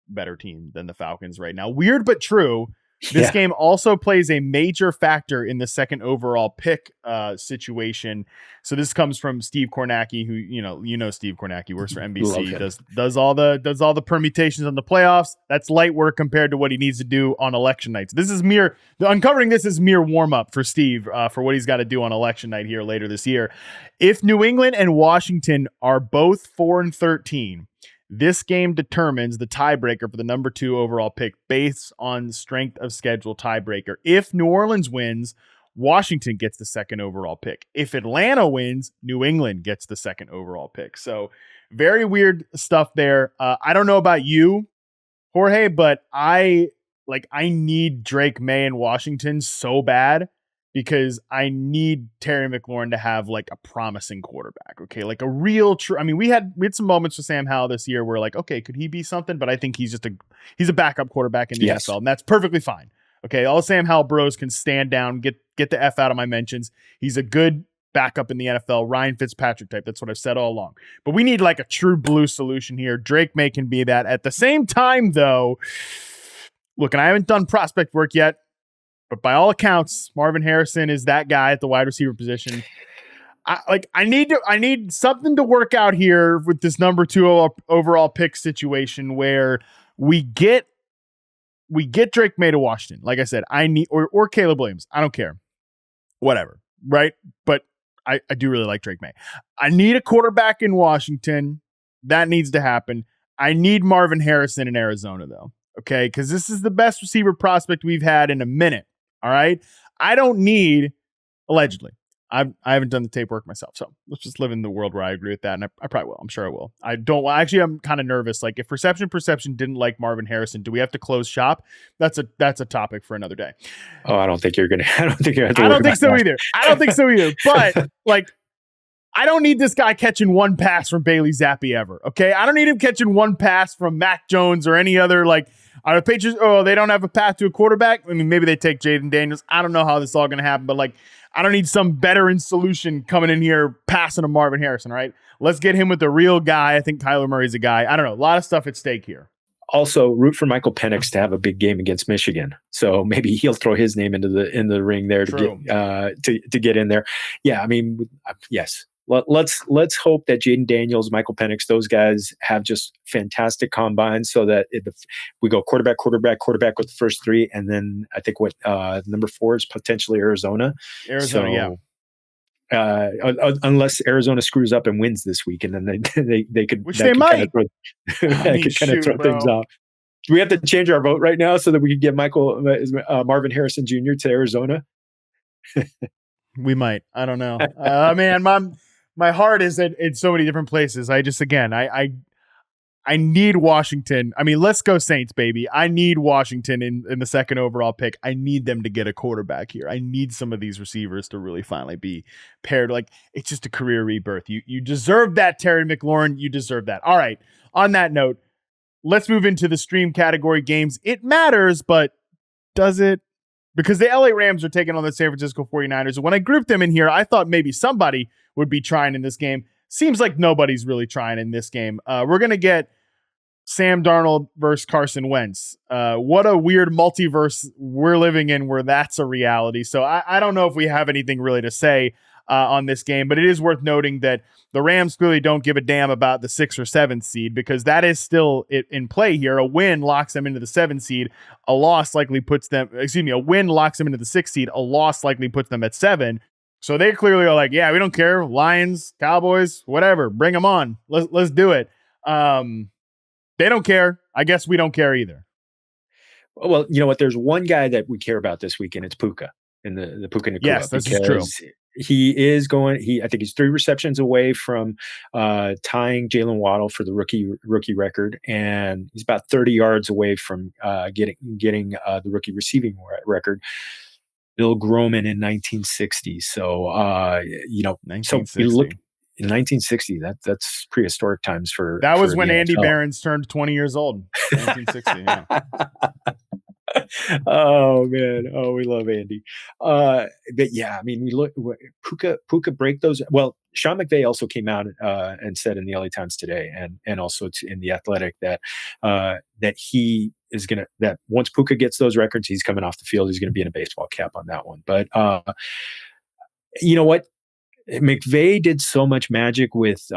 S1: better team than the Falcons right now. Weird but true. This game also plays a major factor in the second overall pick situation. So this comes from Steve Kornacki, who Steve Kornacki works for NBC, does all the permutations on the playoffs. That's light work compared to what he needs to do on election nights. Uncovering this is mere warm up for Steve for what he's got to do on election night here later this year. If New England and Washington are both 4-13. This game determines the tiebreaker for the number 2 overall pick based on strength of schedule tiebreaker. If New Orleans wins, Washington gets the second overall pick. If Atlanta wins, New England gets the second overall pick. So very weird stuff there. I don't know about you, Jorge, but I need Drake May in Washington so bad because I need Terry McLaurin to have like a promising quarterback. Okay. Like a real true. I mean, we had some moments with Sam Howell this year where like, okay, could he be something? But I think he's a backup quarterback in the NFL, and that's perfectly fine. Okay. All Sam Howell bros can stand down, get the F out of my mentions. He's a good backup in the NFL, Ryan Fitzpatrick type. That's what I've said all along. But we need like a true blue solution here. Drake May can be that. At the same time, though, look, and I haven't done prospect work yet, but by all accounts, Marvin Harrison is that guy at the wide receiver position. I need something to work out here with this number 2 overall pick situation where we get Drake May to Washington. Like I said, I need or Caleb Williams. I don't care. Whatever. Right? But I do really like Drake May. I need a quarterback in Washington. That needs to happen. I need Marvin Harrison in Arizona, though. Okay? Because this is the best receiver prospect we've had in a minute. All right. I don't need, allegedly, I haven't done the tape work myself. So let's just live in the world where I agree with that. And I probably will. I'm sure I will. I'm kind of nervous. Like if Perception didn't like Marvin Harrison, do we have to close shop? That's a topic for another day.
S2: Oh, I don't think you're going to. I don't think you're.
S1: I don't think so either. But like, I don't need this guy catching one pass from Bailey Zappi ever. Okay. I don't need him catching one pass from Mac Jones or any other like, are the Patriots, they don't have a path to a quarterback? I mean, maybe they take Jaden Daniels. I don't know how this is all going to happen, but like, I don't need some veteran solution coming in here passing to Marvin Harrison, right? Let's get him with the real guy. I think Kyler Murray's a guy. I don't know. A lot of stuff at stake here.
S2: Also, root for Michael Penix to have a big game against Michigan. So maybe he'll throw his name into the ring there to get in there. Yeah, I mean, yes. Let's hope that Jaden Daniels, Michael Penix, those guys have just fantastic combines so that we go quarterback with the first 3. And then I think number 4 is potentially Arizona.
S1: Yeah.
S2: Unless Arizona screws up and wins this week, and then they could,
S1: which they might,
S2: throw things off. Do we have to change our vote right now so that we can get Marvin Harrison Jr. to Arizona?
S1: We might. I don't know. Man, my heart is in so many different places. I just, again, I need Washington. I mean, let's go Saints, baby. I need Washington in the second overall pick. I need them to get a quarterback here. I need some of these receivers to really finally be paired. Like, it's just a career rebirth. You deserve that, Terry McLaurin. You deserve that. All right. On that note, let's move into the stream category games. It matters, but does it? Because the LA Rams are taking on the San Francisco 49ers. When I grouped them in here, I thought maybe somebody would be trying in this game. Seems like nobody's really trying in this game. We're going to get Sam Darnold versus Carson Wentz. What a weird multiverse we're living in where that's a reality. So I don't know if we have anything really to say on this game, but it is worth noting that the Rams clearly don't give a damn about the 6th or 7th seed because that is still in play here. A win locks them into the 7th seed. A loss likely puts them, a win locks them into the 6th seed. A loss likely puts them at 7. So they clearly are like, yeah, we don't care. Lions, Cowboys, whatever, bring them on. Let's do it. They don't care. I guess we don't care either.
S2: Well, you know what? There's one guy that we care about this weekend. It's Puka and the Puka Nacua.
S1: Yes, this is true.
S2: He is going. I think he's 3 receptions away from tying Jalen Waddle for the rookie record, and he's about 30 yards away from getting the rookie receiving record. Bill Groman in 1960. So 1960. So you look in 1960. That's prehistoric times for.
S1: That was
S2: for
S1: when Andy
S2: NFL.
S1: Behrens turned 20 years old. 1960. Yeah.
S2: Oh man, we love Andy. But yeah, I mean, we look Puka break those. Well, Sean McVay also came out and said in the LA Times today, and also in the Athletic that he is that once Puka gets those records, he's coming off the field. He's going to be in a baseball cap on that one. But you know what? McVay did so much magic with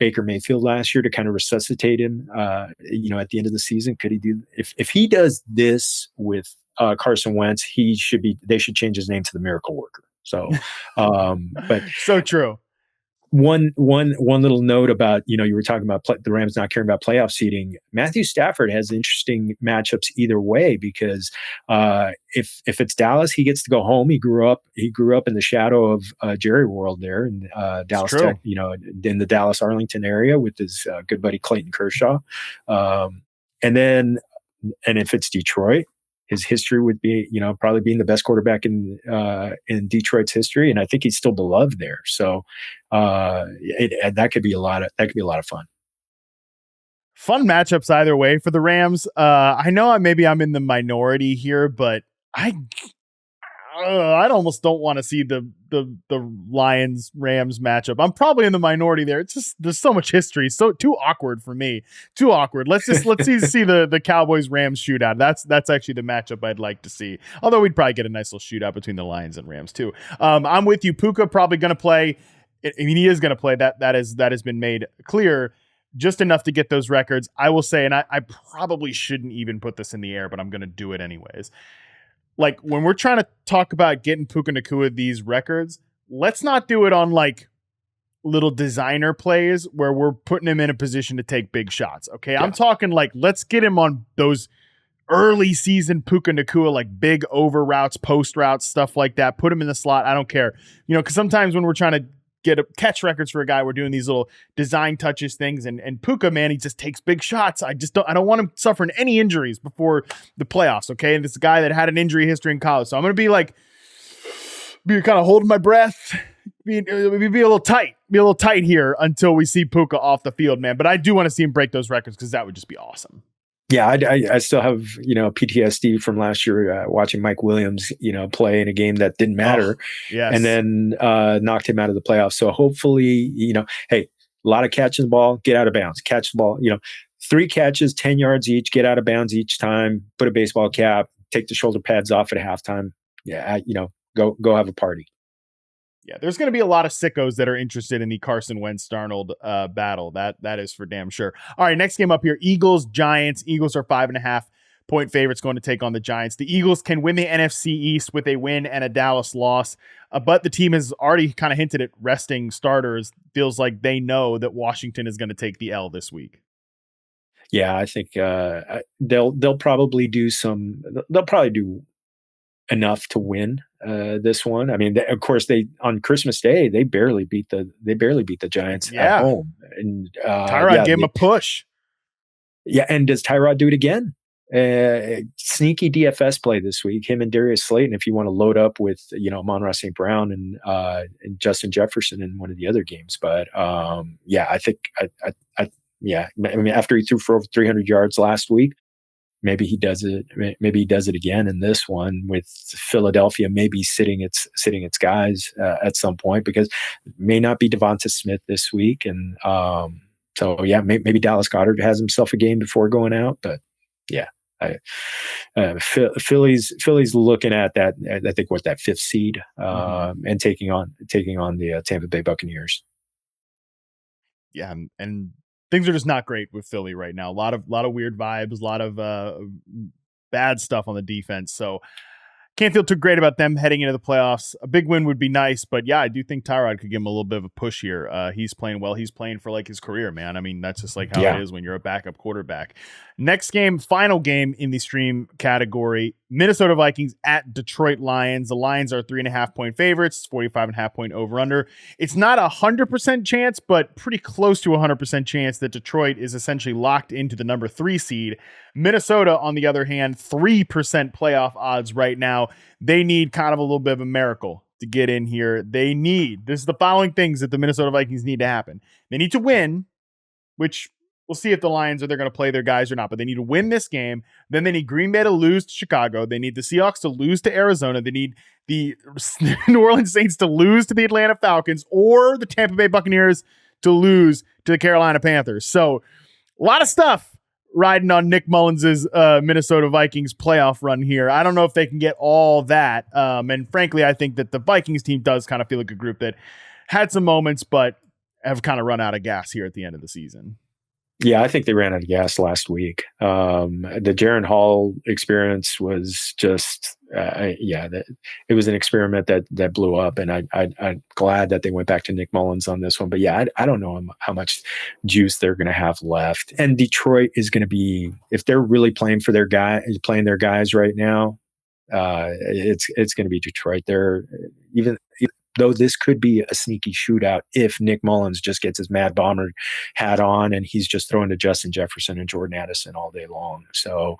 S2: Baker Mayfield last year to kind of resuscitate him. At the end of the season, could he do if he does this with Carson Wentz? They should change his name to the Miracle Worker. So, but
S1: so true.
S2: One little note about, you were talking about the Rams not caring about playoff seeding. Matthew Stafford has interesting matchups either way because if it's Dallas, he gets to go home. He grew up in the shadow of Jerry World there in Dallas Tech, in the Dallas Arlington area with his good buddy Clayton Kershaw. And if it's Detroit, his history would be, probably being the best quarterback in Detroit's history, and I think he's still beloved there. So that could be a lot of fun.
S1: Fun matchups either way for the Rams. I know I'm in the minority here, but I almost don't want to see the Lions Rams matchup. I'm probably in the minority there. It's just there's so much history, so too awkward for me. Too awkward. Let's see the Cowboys Rams shootout. That's actually the matchup I'd like to see. Although we'd probably get a nice little shootout between the Lions and Rams too. I'm with you. Puka probably going to play. I mean, he is going to play. That has been made clear. Just enough to get those records. I will say, and I probably shouldn't even put this in the air, but I'm going to do it anyways. Like, when we're trying to talk about getting Puka Nacua these records, let's not do it on like little designer plays where we're putting him in a position to take big shots. Okay. Yeah. I'm talking like, let's get him on those early season Puka Nacua, like big over routes, post routes, stuff like that. Put him in the slot. I don't care. Cause sometimes when we're trying to get catch records for a guy, we're doing these little design touches things, and Puka, man, he just takes big shots. I don't want him suffering any injuries before the playoffs. Okay. And this guy that had an injury history in college. So I'm going to be kind of holding my breath, be a little tight here until we see Puka off the field, man. But I do want to see him break those records because that would just be awesome.
S2: Yeah, I still have, PTSD from last year watching Mike Williams, play in a game that didn't matter.
S1: Yes.
S2: And then knocked him out of the playoffs. So hopefully, hey, a lot of catching the ball, get out of bounds, catch the ball, 3 catches, 10 yards each, get out of bounds each time, put a baseball cap, take the shoulder pads off at halftime. Yeah, go have a party.
S1: Yeah, there's going to be a lot of sickos that are interested in the Carson Wentz Darnold battle. That is for damn sure. All right, next game up here, Eagles Giants. Eagles are 5.5 point favorites going to take on the Giants. The Eagles can win the NFC East with a win and a Dallas loss, but the team has already kind of hinted at resting starters. Feels like they know that Washington is going to take the L this week.
S2: Yeah, I think they'll probably do enough to win this one. I mean, of course, they on Christmas Day they barely beat the Giants at home, and
S1: Tyrod gave him a push.
S2: Yeah, and does Tyrod do it again? Sneaky DFS play this week. Him and Darius Slayton, if you want to load up with Amon-Ra St. Brown and Justin Jefferson in one of the other games. But I think I mean, after he threw for over 300 yards last week, maybe he does it. Maybe he does it again in this one with Philadelphia. Maybe sitting its guys at some point, because it may not be Devonta Smith this week, and maybe Dallas Goedert has himself a game before going out. But yeah, Philly's looking at that. I think that fifth seed and taking on the Tampa Bay Buccaneers.
S1: Yeah, and things are just not great with Philly right now. A lot of weird vibes, a lot of bad stuff on the defense. So can't feel too great about them heading into the playoffs. A big win would be nice, but yeah, I do think Tyrod could give him a little bit of a push here. He's playing well. He's playing for like his career, man. I mean, that's just like how it is when you're a backup quarterback. Next game, final game in the stream category, Minnesota Vikings at Detroit Lions. The Lions are 3.5-point favorites, 45.5-point over under. It's not 100% chance, but pretty close to 100% chance that Detroit is essentially locked into the number 3 seed. Minnesota, on the other hand, 3% playoff odds right now. They need kind of a little bit of a miracle to get in here. This is the following things that the Minnesota Vikings need to happen. They need to win, which we'll see if the Lions are they're going to play their guys or not, but they need to win this game. Then they need Green Bay to lose to Chicago. They need the Seahawks to lose to Arizona. They need the New Orleans Saints to lose to the Atlanta Falcons, or the Tampa Bay Buccaneers to lose to the Carolina Panthers. So a lot of stuff riding on Nick Mullins' Minnesota Vikings playoff run here. I don't know if they can get all that. And frankly, I think that the Vikings team does kind of feel like a group that had some moments, but have kind of run out of gas here at the end of the season.
S2: Yeah, I think they ran out of gas last week. The Jaron Hall experience was just, it was an experiment that blew up, and I'm glad that they went back to Nick Mullins on this one. But yeah, I don't know how much juice they're going to have left. And Detroit is going to be, if they're really playing their guys right now, it's going to be Detroit. They're even. Though this could be a sneaky shootout if Nick Mullins just gets his Mad Bomber hat on and he's just throwing to Justin Jefferson and Jordan Addison all day long. So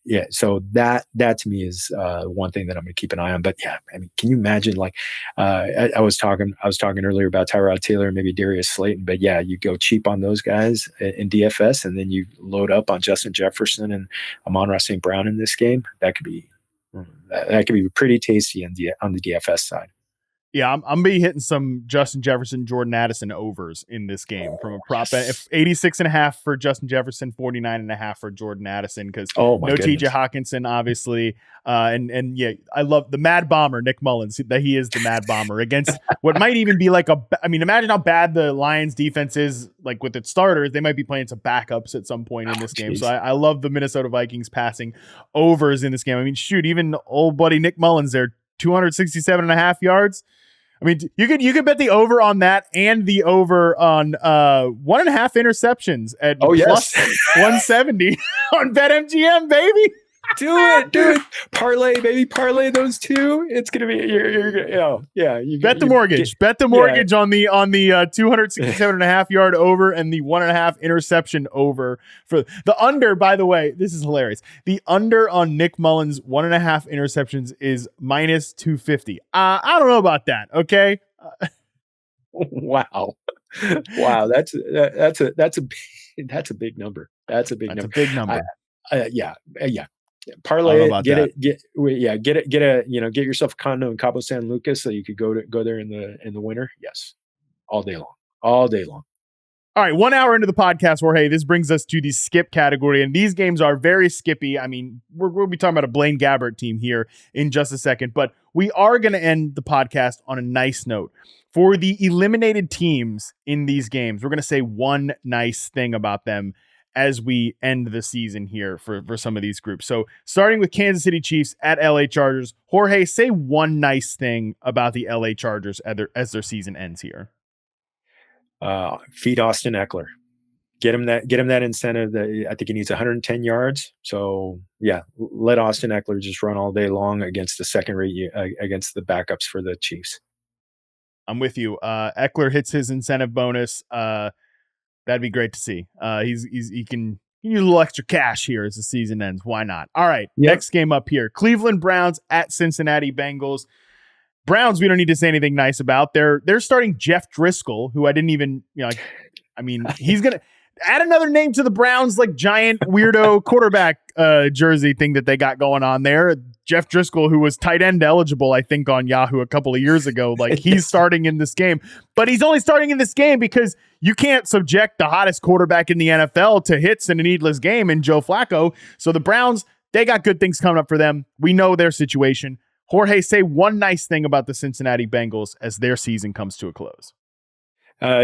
S2: that to me is one thing that I'm going to keep an eye on. But yeah, I mean, can you imagine? Like I was talking earlier about Tyrod Taylor, maybe Darius Slayton, but yeah, you go cheap on those guys in DFS, and then you load up on Justin Jefferson and Amon-Ra St. Brown in this game. That could be pretty tasty on the DFS side.
S1: Yeah, I'm going to be hitting some Justin Jefferson, Jordan Addison overs in this game from a prop bet. 86.5 for Justin Jefferson, 49.5 for Jordan Addison, because no TJ Hawkinson, obviously. And yeah, I love the Mad Bomber, Nick Mullins, that he is the Mad Bomber against what might even be like imagine how bad the Lions defense is, like with its starters. They might be playing some backups at some point in this game. So I love the Minnesota Vikings passing overs in this game. I mean, shoot, even old buddy Nick Mullins there, 267.5 yards. I mean, you could bet the over on that and the over on 1.5 interceptions at plus 170 on BetMGM, baby.
S2: Do it. Parlay, baby. Parlay those two. It's gonna be
S1: bet the mortgage. Bet the mortgage on the 267.5 yard over and the 1.5 interception over for the under. By the way, this is hilarious. The under on Nick Mullins 1.5 interceptions is minus 250. I don't know about that. Okay.
S2: Wow. That's a big number. That's a big number. Yeah. Parlay it, get yourself a condo in Cabo San Lucas so you could go there in the winter. Yes, all day long. All
S1: right, 1 hour into the podcast, Jorge, this brings us to the skip category, and these games are very skippy. I mean, we'll be talking about a Blaine Gabbert team here in just a second, but we are going to end the podcast on a nice note. For the eliminated teams in these games, we're going to say one nice thing about them as we end the season here for some of these groups. So starting with Kansas City Chiefs at LA Chargers, Jorge, say one nice thing about the LA Chargers as their season ends here.
S2: Feed Austin Eckler. Get him that incentive. That I think he needs 110 yards. So yeah, let Austin Eckler just run all day long against the against the backups for the Chiefs.
S1: I'm with you. Eckler hits his incentive bonus. That'd be great to see. He can use a little extra cash here as the season ends. Why not? All right,
S2: Yep.
S1: Next game up here: Cleveland Browns at Cincinnati Bengals. Browns, we don't need to say anything nice about. They're starting Jeff Driscoll, who I didn't even, he's gonna add another name to the Browns, like giant weirdo quarterback jersey thing that they got going on there. Jeff Driscoll, who was tight end eligible, I think, on Yahoo a couple of years ago. Like, he's starting in this game, but he's only starting in this game because you can't subject the hottest quarterback in the NFL to hits in a needless game in Joe Flacco. So the Browns, they got good things coming up for them. We know their situation. Jorge, say one nice thing about the Cincinnati Bengals as their season comes to a close.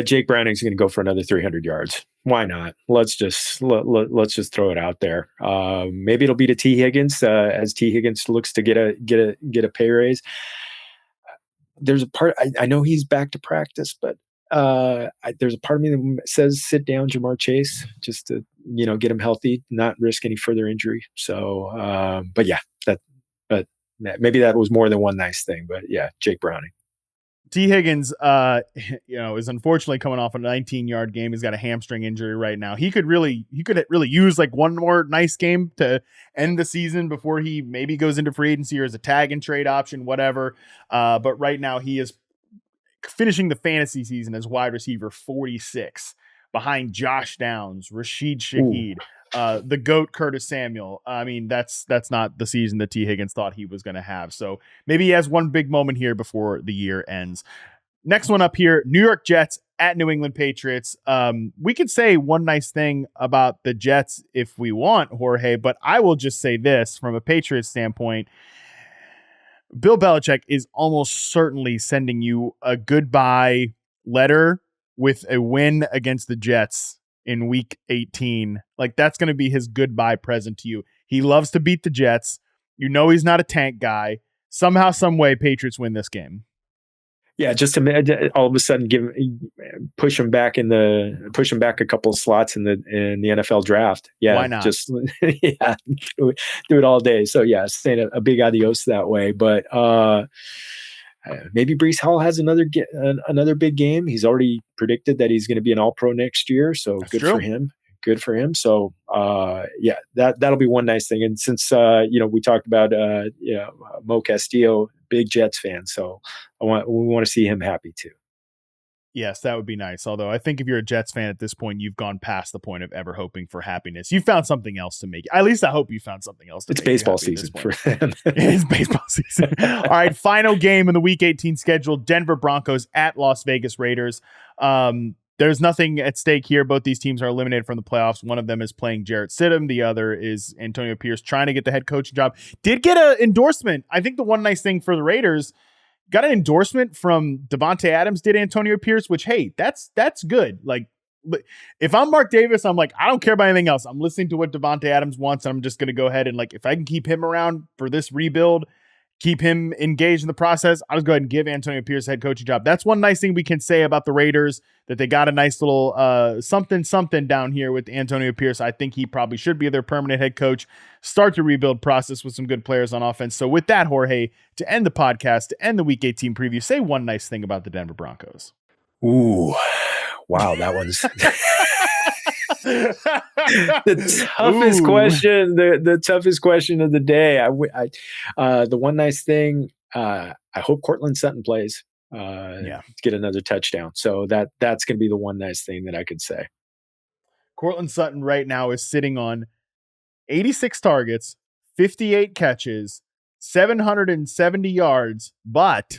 S2: Jake Browning's going to go for another 300 yards. Why not? Let's just throw it out there. Maybe it'll be to T. Higgins as T. Higgins looks to get a pay raise. There's a part I know he's back to practice, but there's a part of me that says sit down Jamar Chase just to get him healthy, not risk any further injury. So, but maybe that was more than one nice thing. But yeah, Jake Browning.
S1: T. Higgins, is unfortunately coming off a 19-yard game. He's got a hamstring injury right now. He could really use like one more nice game to end the season before he maybe goes into free agency or as a tag and trade option, whatever. But right now he is finishing the fantasy season as wide receiver 46 behind Josh Downs, Rashid Shaheed, the GOAT Curtis Samuel. I mean, that's not the season that T. Higgins thought he was going to have. So maybe he has one big moment here before the year ends. Next one up here, New York Jets at New England Patriots. We could say one nice thing about the Jets if we want, Jorge, but I will just say this from a Patriots standpoint. Bill Belichick is almost certainly sending you a goodbye letter with a win against the Jets in week 18. Like, that's going to be his goodbye present to you. He loves to beat the Jets. He's not a tank guy. Somehow, some way, Patriots win this game.
S2: Yeah, just to all of a sudden push him back a couple of slots in the NFL draft. Yeah,
S1: why not?
S2: Just do it all day. So yeah, saying a big adios that way. But maybe Breece Hall has another big game. He's already predicted that he's going to be an All-Pro next year. So
S1: That's
S2: good
S1: true.
S2: for him. Good for him. So that'll be one nice thing. And since we talked about Mo Castillo, big Jets fan, so we want to see him happy too.
S1: Yes, that would be nice. Although I think if you're a Jets fan at this point, you've gone past the point of ever hoping for happiness. You found something else to make. At least I hope you found something else.
S2: It's baseball season for them.
S1: It's baseball season. All right, final game in the Week 18 schedule: Denver Broncos at Las Vegas Raiders. There's nothing at stake here. Both these teams are eliminated from the playoffs. One of them is playing Jarrett Stidham. The other is Antonio Pierce trying to get the head coaching job. Did get an endorsement. I think the one nice thing for the Raiders, got an endorsement from Devontae Adams, did Antonio Pierce, which, hey, that's good. Like, if I'm Mark Davis, I'm like, I don't care about anything else. I'm listening to what Devontae Adams wants, and I'm just going to go ahead and, like, if I can keep him around for this rebuild, keep him engaged in the process, I'll just go ahead and give Antonio Pierce a head coaching job. That's one nice thing we can say about the Raiders, that they got a nice little something down here with Antonio Pierce. I think he probably should be their permanent head coach, start the rebuild process with some good players on offense. So with that, Jorge, to end the podcast, to end the Week 18 preview, say one nice thing about the Denver Broncos.
S2: Ooh, wow, that one's the toughest question. The toughest question of the day. The one nice thing. I hope Cortland Sutton plays. Get another touchdown. So that's going to be the one nice thing that I could say.
S1: Cortland Sutton right now is sitting on 86 targets, 58 catches, 770 yards, but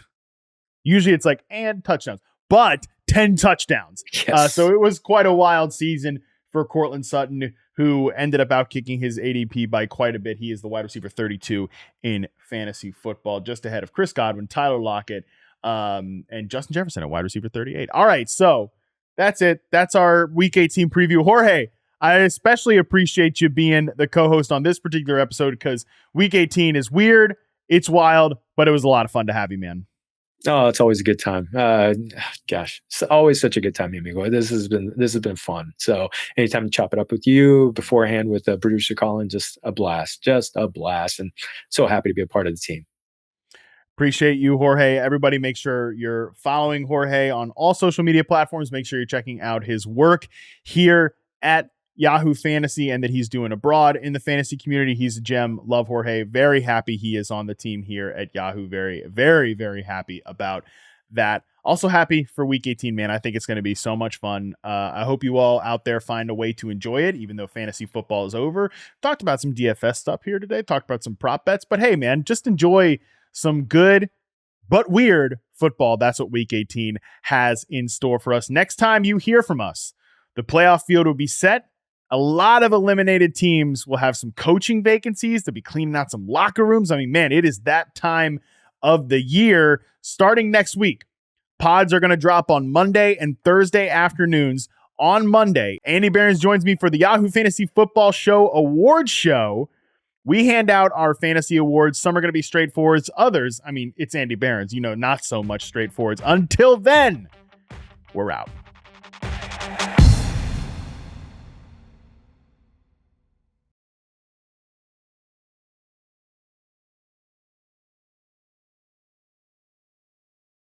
S1: usually it's like, and touchdowns, but 10 touchdowns.
S2: Yes.
S1: So it was quite a wild season for Cortland Sutton, who ended up outkicking his ADP by quite a bit. He is the wide receiver 32 in fantasy football, just ahead of Chris Godwin, Tyler Lockett, and Justin Jefferson at wide receiver 38. All right, so that's it. That's our Week 18 preview. Jorge, I especially appreciate you being the co-host on this particular episode because Week 18 is weird, it's wild, but it was a lot of fun to have you, man.
S2: Oh, it's always a good time. Gosh, it's always such a good time, amigo. This has been fun. So anytime to chop it up with you beforehand with producer Colin, just a blast, and so happy to be a part of the team.
S1: Appreciate you, Jorge. Everybody, make sure you're following Jorge on all social media platforms. Make sure you're checking out his work here at Yahoo Fantasy and that he's doing abroad in the fantasy community. He's a gem. Love Jorge. Very happy he is on the team here at Yahoo. Very, very, very happy about that. Also happy for week 18, man. I think it's going to be so much fun. I hope you all out there find a way to enjoy it, even though fantasy football is over. Talked about some DFS stuff here today. Talked about some prop bets. But hey, man, just enjoy some good but weird football. That's what week 18 has in store for us. Next time you hear from us, the playoff field will be set. A lot of eliminated teams will have some coaching vacancies. They'll be cleaning out some locker rooms. I mean, man, it is that time of the year. Starting next week, pods are going to drop on Monday and Thursday afternoons. On Monday, Andy Behrens joins me for the Yahoo Fantasy Football Show Awards Show. We hand out our fantasy awards. Some are going to be straightforwards. Others, I mean, it's Andy Behrens, not so much straightforwards. Until then, we're out.